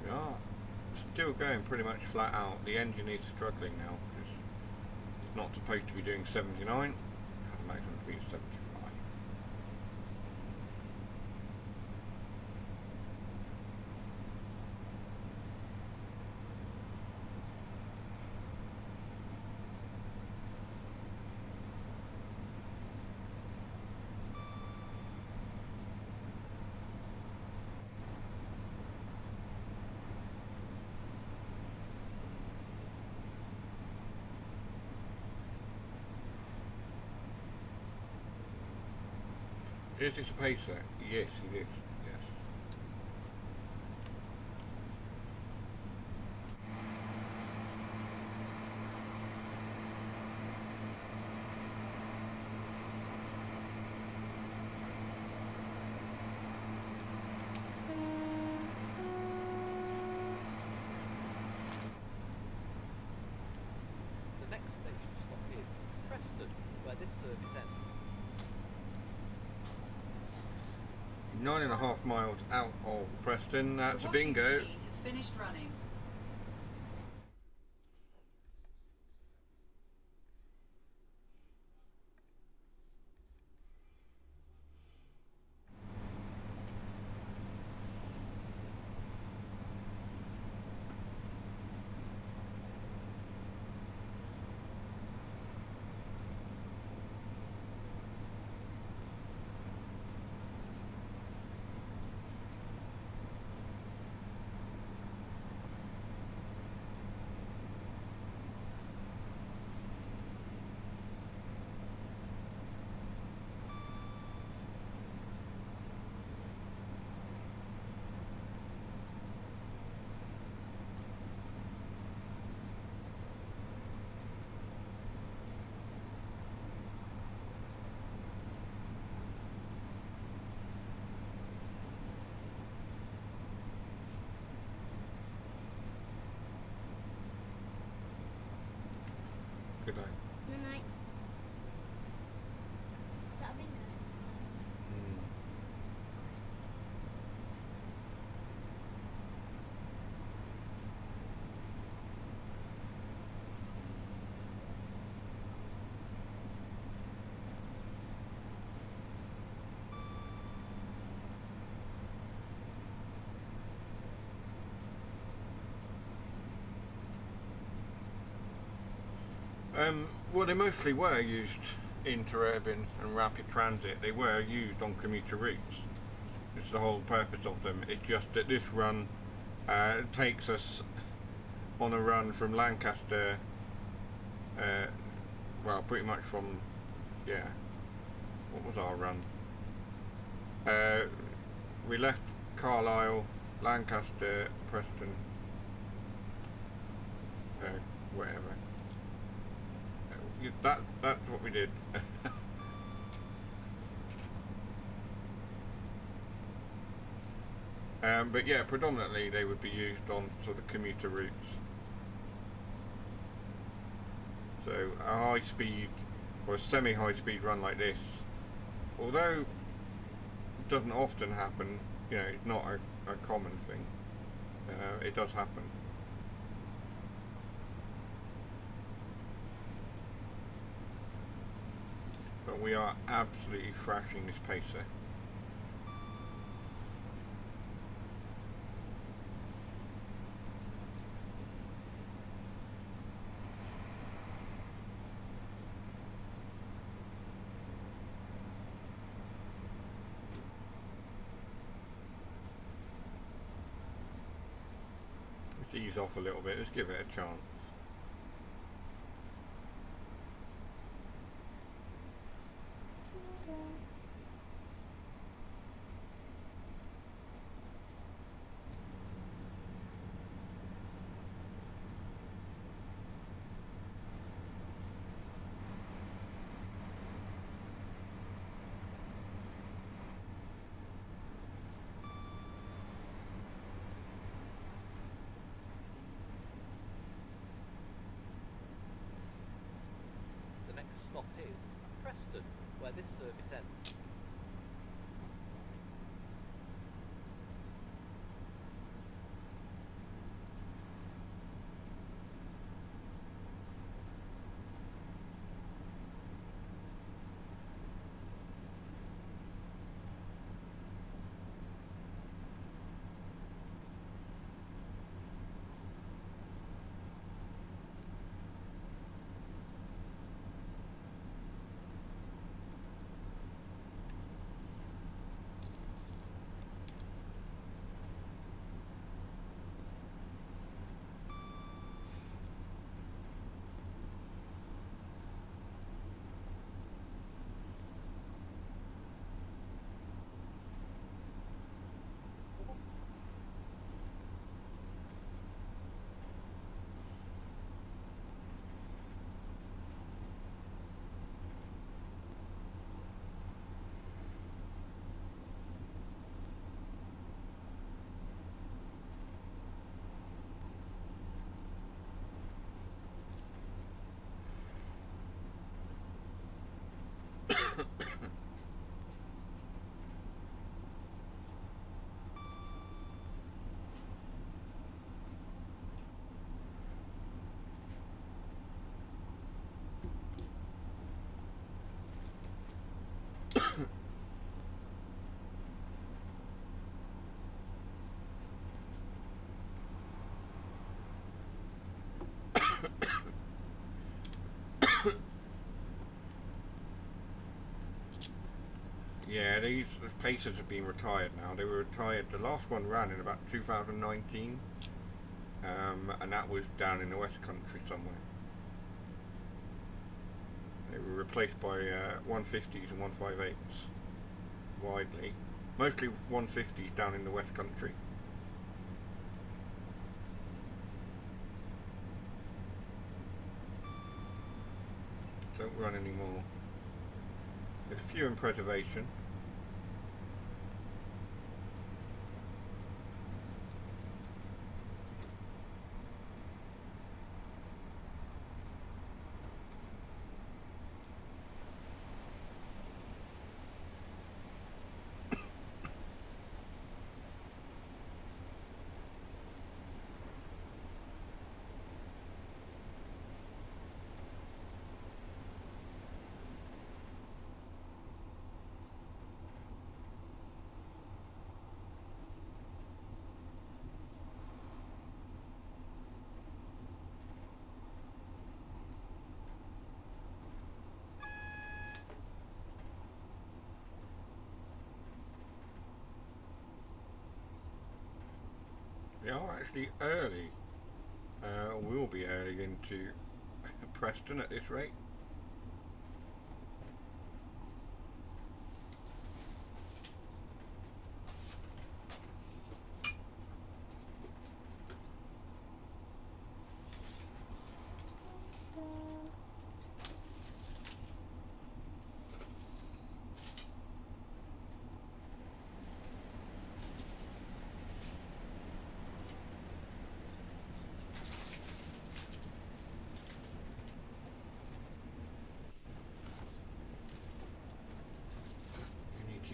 Speaker 1: We are still going pretty much flat out. The engine is struggling now because it's not supposed to be doing 79. Had a maximum speed of 75. Is this a pacer? Yes, it is. Yes.
Speaker 6: The next station stop is Preston, where this service ends.
Speaker 1: 9.5 miles out of Preston. That's a
Speaker 7: The washing
Speaker 1: bingo.
Speaker 7: machine has finished running.
Speaker 1: Good day.
Speaker 3: Good night. That bingo.
Speaker 1: Well, they mostly were used interurban and rapid transit. They were used on commuter routes. It's the whole purpose of them. It's just that this run takes us on a run from Lancaster, well, pretty much from, yeah, what was our run? We left Carlisle, Lancaster, Preston, whatever. That's what we did. But yeah, predominantly they would be used on sort of commuter routes. So a high speed or a semi-high speed run like this, although it doesn't often happen, you know, it's not a common thing. It does happen. But we are absolutely thrashing this pacer. Let's ease off a little bit, let's give it a chance.
Speaker 6: Preston, where this service ends.
Speaker 1: Yeah, these Pacers have been retired now. They were retired, the last one ran in about 2019, and that was down in the West Country somewhere. They were replaced by 150s and 158s widely. Mostly 150s down in the West Country. Don't run anymore. There's a few in preservation. They are actually early. We'll be early into Preston at this rate.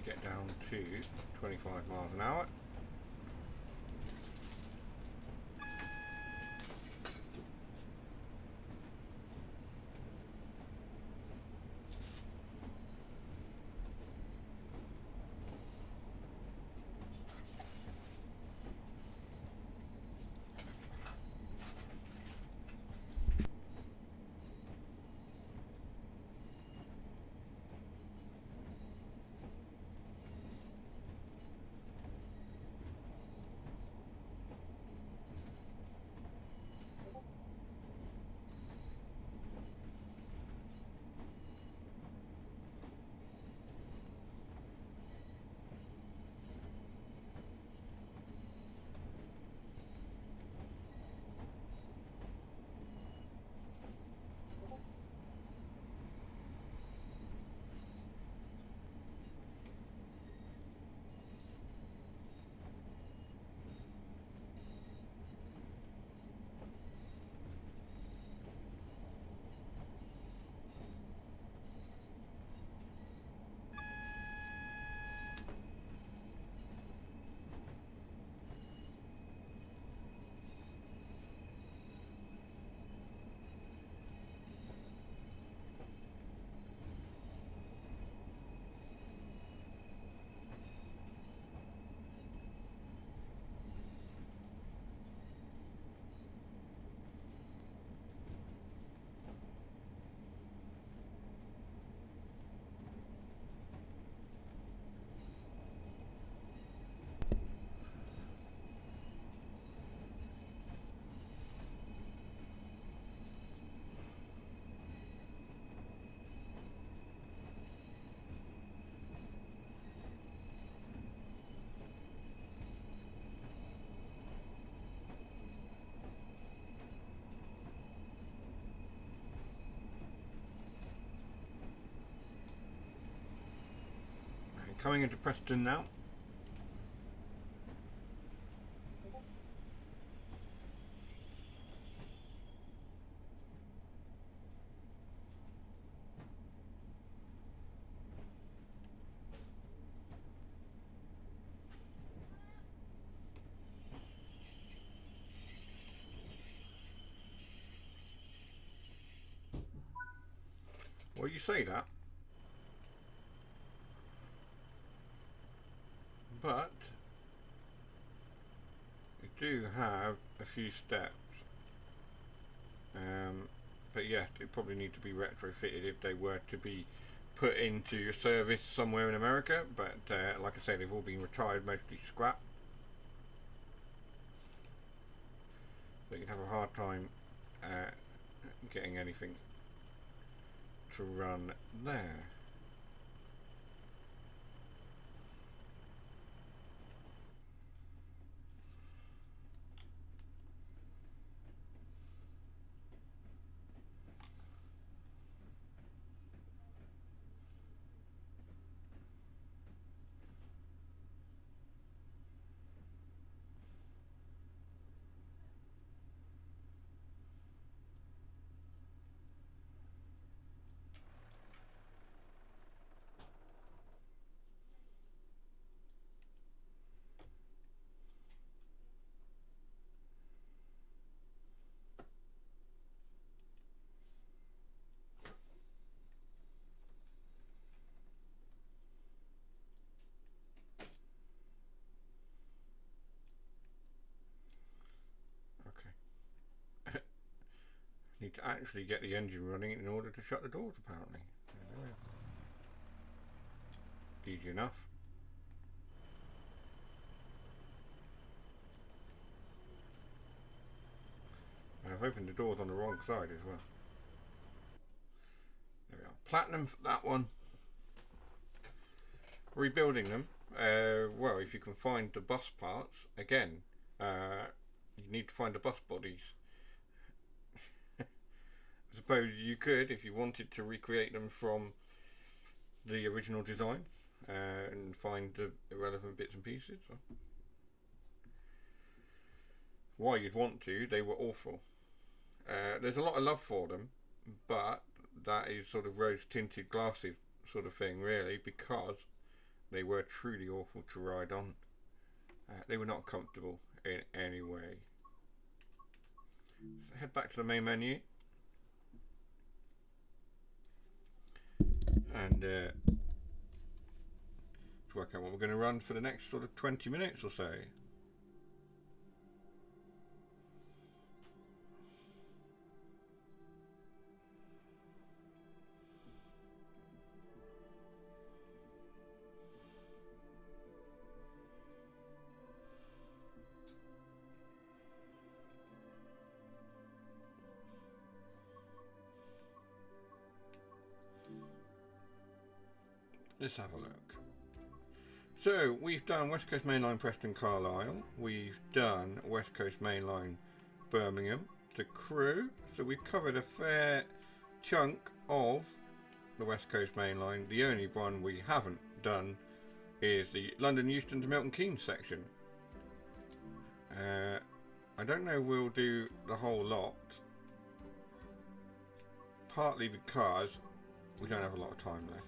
Speaker 1: Get down to 25 miles an hour. coming into Preston now. Well, you say that, but we do have a few steps. But yes, it probably need to be retrofitted if they were to be put into service somewhere in America. But like I say, they've all been retired, mostly scrapped. So you'd have a hard time getting anything to run there. Need to actually get the engine running in order to shut the doors, apparently. Easy enough. I've opened the doors on the wrong side as well. There we are. Platinum for that one. Rebuilding them. Well, if you can find the bus parts, again, you need to find the bus bodies. I suppose you could, if you wanted to recreate them from the original designs and find the irrelevant bits and pieces. Why you'd want to, they were awful. There's a lot of love for them, but that is sort of rose tinted glasses sort of thing, really, because they were truly awful to ride on. They were not comfortable in any way. So head back to the main menu. And to work out what we're going to run for the next sort of 20 minutes or so. Let's have a look. So we've done West Coast Mainline Preston Carlisle. We've done West Coast Mainline Birmingham to Crewe. So we've covered a fair chunk of the West Coast Mainline. The only one we haven't done is the London Euston to Milton Keynes section. I don't know if we'll do the whole lot, partly because we don't have a lot of time left.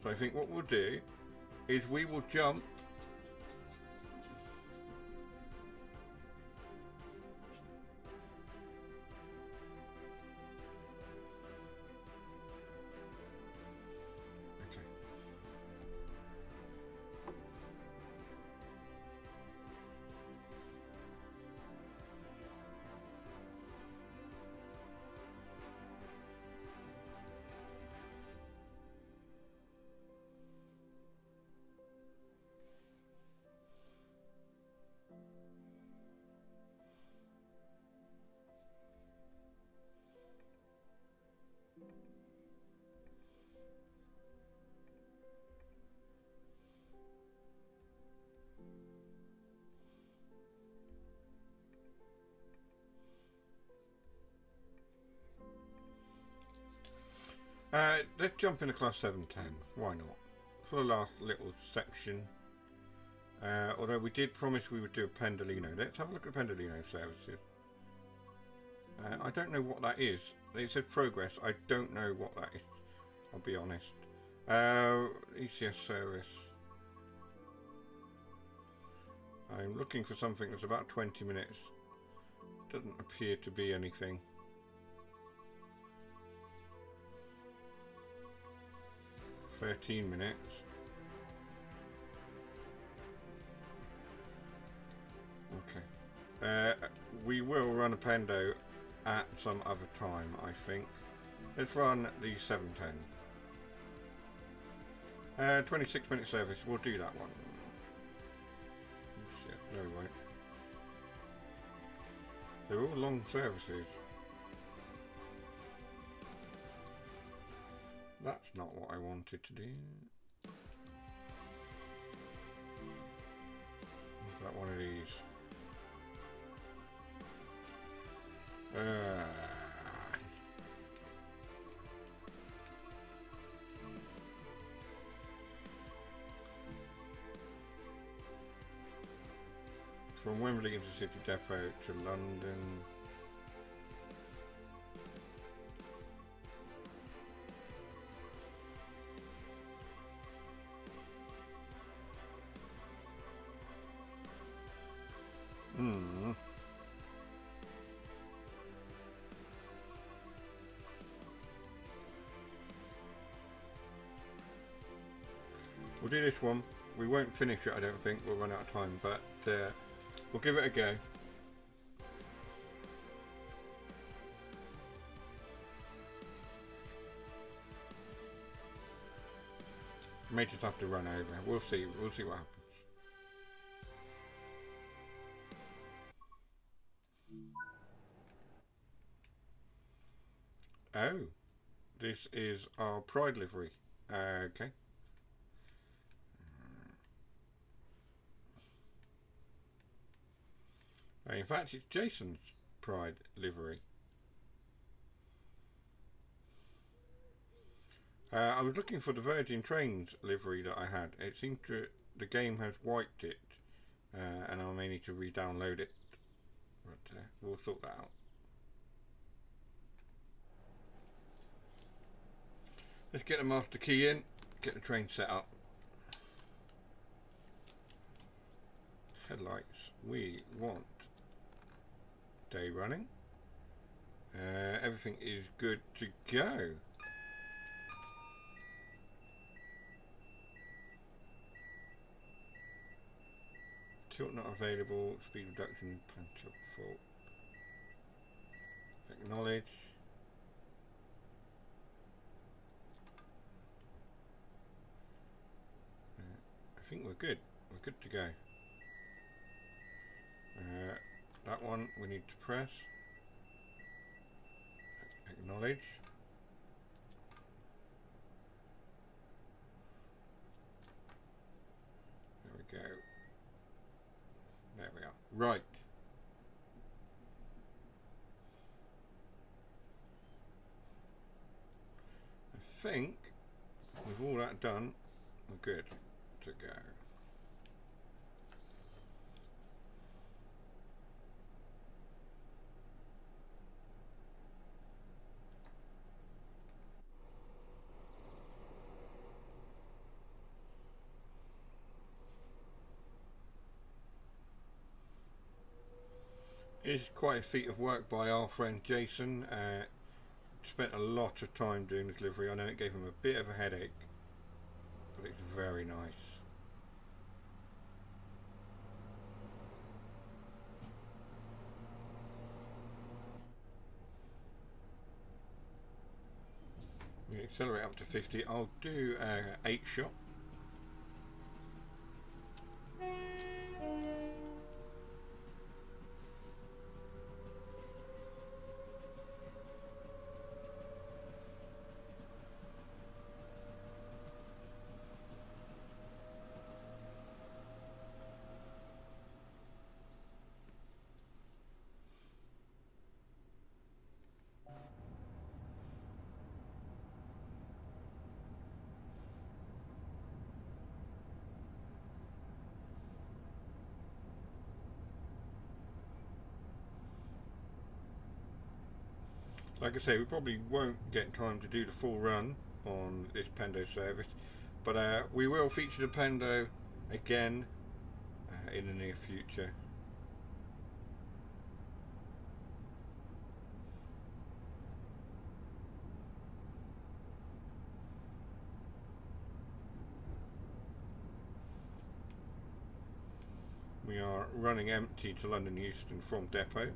Speaker 1: So I think what we'll do is we will jump let's jump into class 710. Why not? for the last little section. Although we did promise we would do a Pendolino. Let's have a look at Pendolino services. I don't know what that is. It said progress. I don't know what that is. I'll be honest. ECS service. I'm looking for something that's about 20 minutes. Doesn't appear to be anything. "13 minutes. Okay. We will run a Pendo at some other time, I think. Let's run the 710. 26-minute service. We'll do that one. No, we won't. They're all long services. That's not what I wanted to do. Is that one of these? From Wembley Intercity Depot to London. We'll do this one. We won't finish it, I don't think. We'll run out of time, but we'll give it a go. May just have to run over. We'll see. We'll see what happens. Oh, this is our Pride livery. Okay. In fact, it's Jason's Pride livery. I was looking for the Virgin Trains livery that I had. It seemed to, the game has wiped it, and I may need to re-download it, but we'll sort that out. Let's get the master key in, get the train set up. Headlights, we want day running. Everything is good to go. Tilt not available, speed reduction, pan tilt fault. Acknowledge. I think we're good. We're good to go. That one we need to press. Acknowledge. There we go. There we are. Right. I think with all that done, we're good to go. It's quite a feat of work by our friend Jason. Spent a lot of time doing the delivery. I know it gave him a bit of a headache, but it's very nice. We accelerate up to 50. I'll do 8 shot. like I say, we probably won't get time to do the full run on this Pendo service, but we will feature the Pendo again in the near future. We are running empty to London Euston from depot.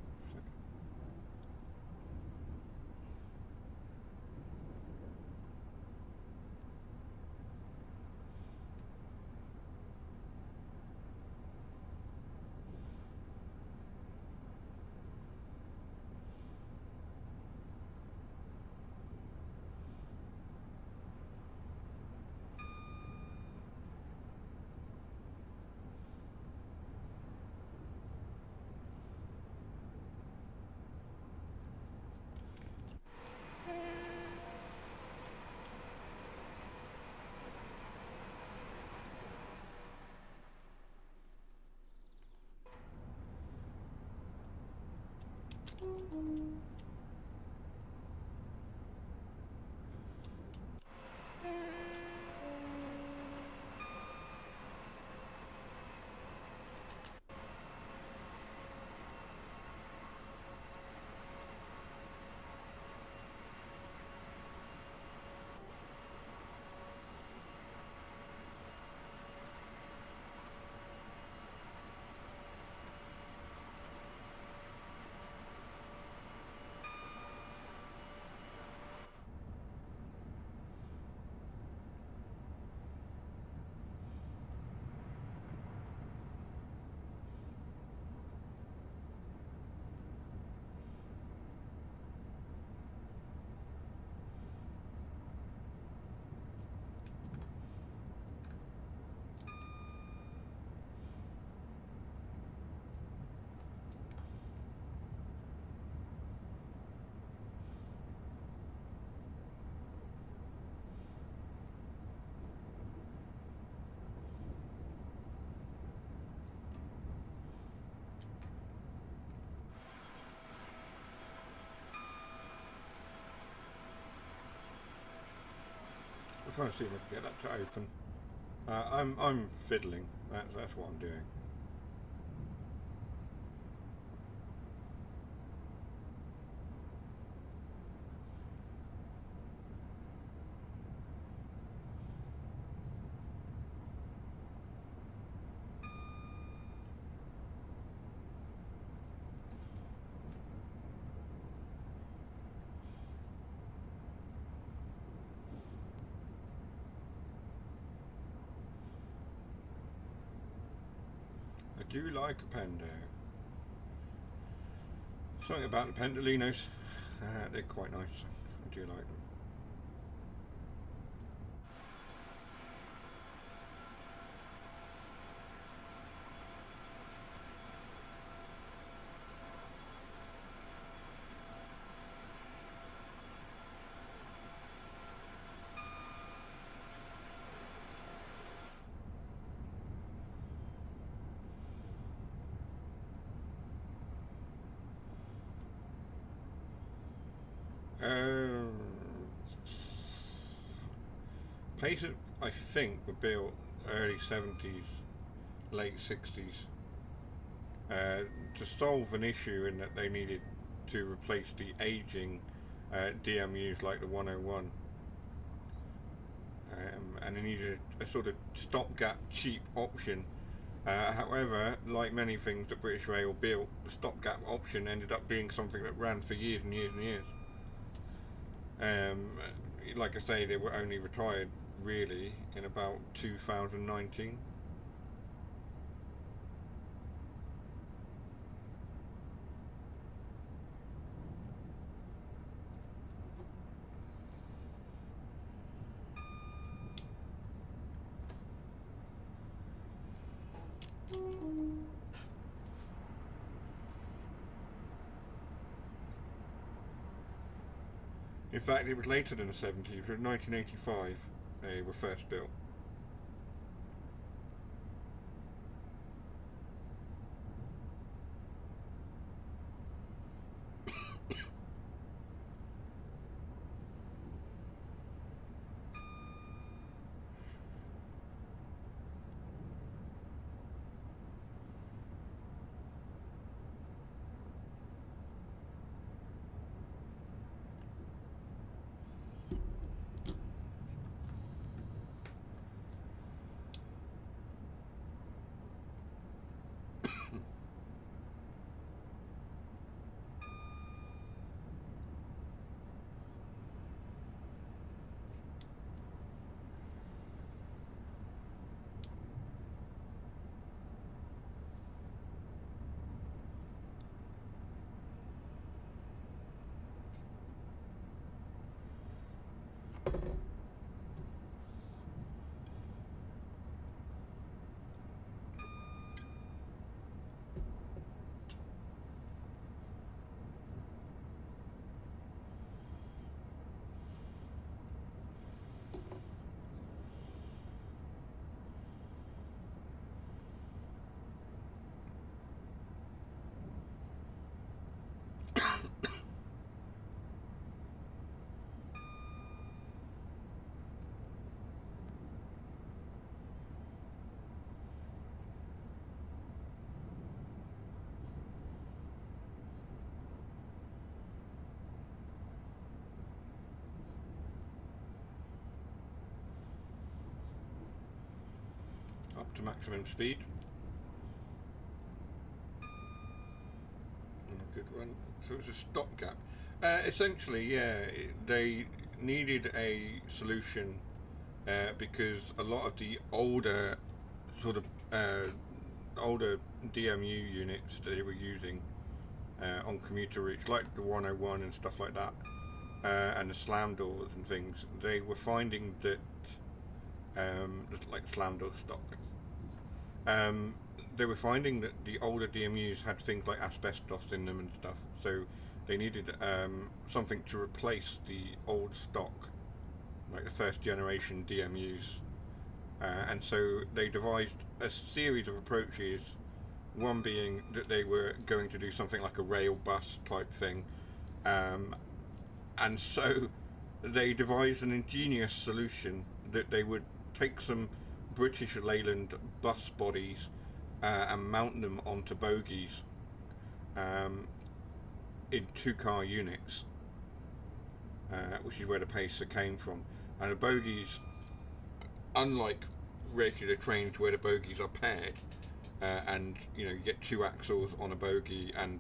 Speaker 1: I'm trying to see if I can get that to open. I'm fiddling. That's what I'm doing. I do like a Pendo. Something about the Pendolinos, they're quite nice. I do like them. Places, I think, were built early 70s, late 60s to solve an issue in that they needed to replace the aging DMUs like the 101, and they needed a sort of stopgap cheap option. However, like many things that British Rail built, the stopgap option ended up being something that ran for years and years and years. Like I say, they were only retired really in about 2019. In fact, it was later than the 70s. It was 1985 they were first built. up to maximum speed. A good one. So it's a stopgap. Essentially, yeah, they needed a solution because a lot of the older sort of older DMU units that they were using on commuter routes, like the 101 and stuff like that, and the slam doors and things, they were finding that like slam door stock. They were finding that the older DMUs had things like asbestos in them and stuff, so they needed something to replace the old stock, like the first generation DMUs, and so they devised a series of approaches. One being that they were going to do something like a rail bus type thing, and so they devised an ingenious solution that they would take some British Leyland bus bodies and mount them onto bogies in 2-car units, which is where the Pacer came from. And the bogies, unlike regular trains where the bogies are paired, and you get 2 axles on a bogie and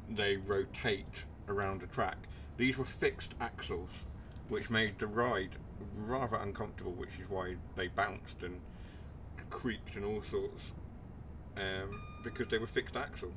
Speaker 1: they rotate around the track, these were fixed axles, which made the ride rather uncomfortable, which is why they bounced and creaked and all sorts, because they were fixed axle.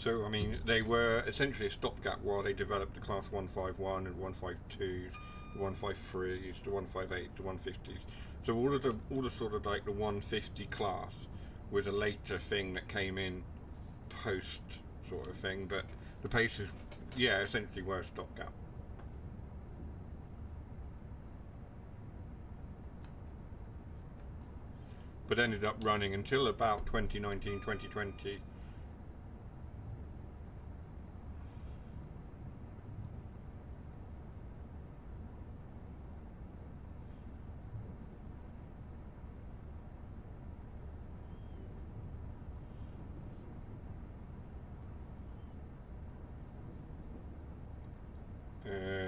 Speaker 1: So, I mean, they were essentially a stopgap while they developed the Class 151 and 152s, the 153s, the 158s, the 150s. So all the sort of like the 150 class was a later thing that came in post sort of thing, but the Pacers, yeah, essentially were a stopgap. But ended up running until about 2019, 2020.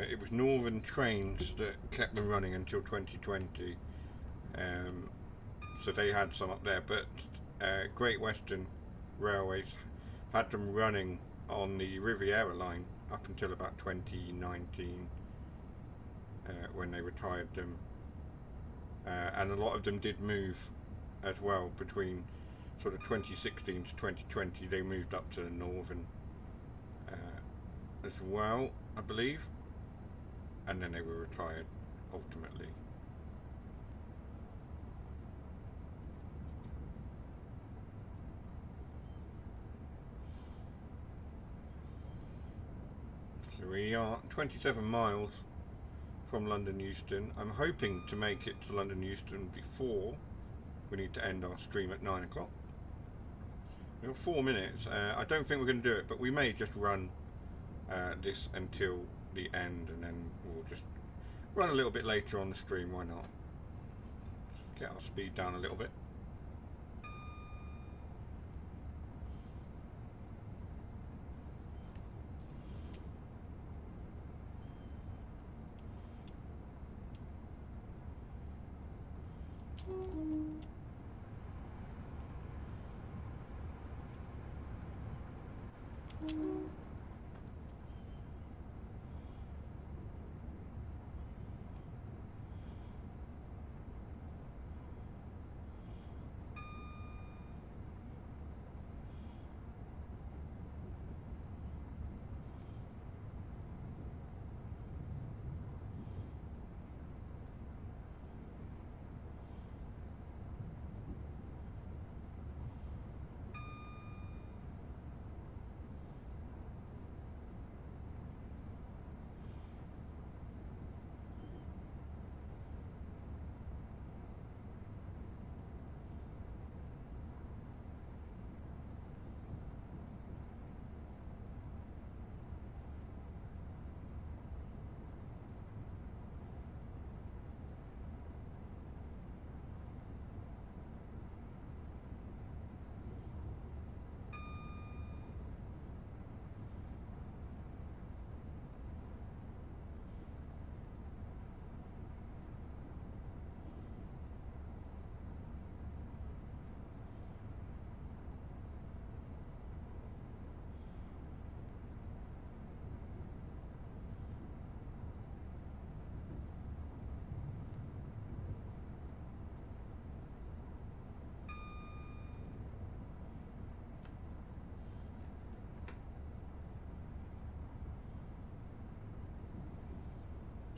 Speaker 1: It was Northern Trains that kept them running until 2020, so they had some up there, but Great Western Railways had them running on the Riviera line up until about 2019, when they retired them, and a lot of them did move as well between sort of 2016 to 2020. They moved up to the Northern as well, I believe, and then they were retired ultimately. So we are 27 miles from London Euston. I'm hoping to make it to London Euston before we need to end our stream at 9 o'clock. We've got 4 minutes. I don't think we're going to do it, but we may just run this until the end, and then we'll just run a little bit later on the stream. Why not? Get our speed down a little bit.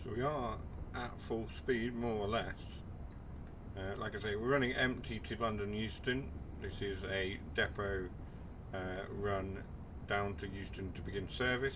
Speaker 1: So we are at full speed, more or less. Like I say, we're running empty to London Euston. This is a depot run down to Euston to begin service.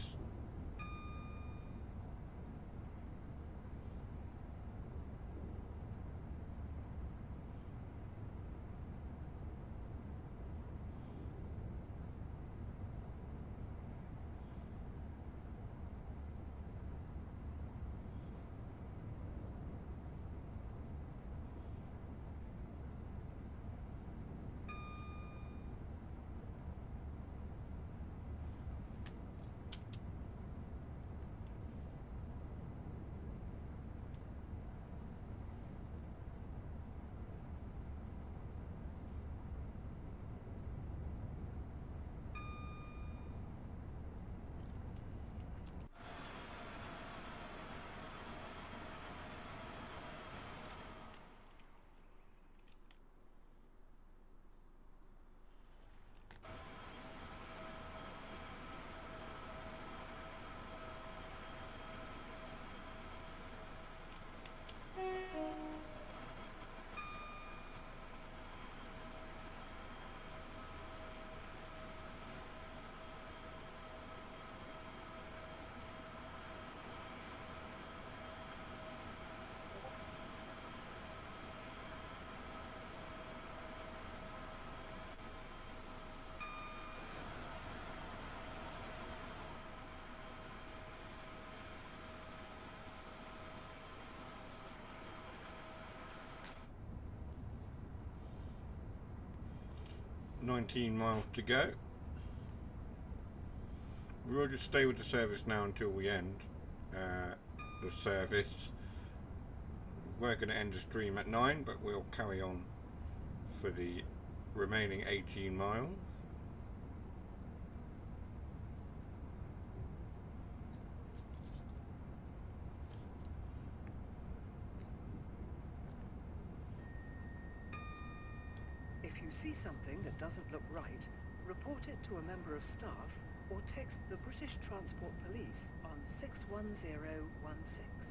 Speaker 1: "19 miles to go." We'll just stay with the service now until we end the service. We're going to end the stream at 9, but we'll carry on for the remaining 18 miles.
Speaker 5: If you see something that doesn't look right, report it to a member of staff or text the British Transport Police on 61016.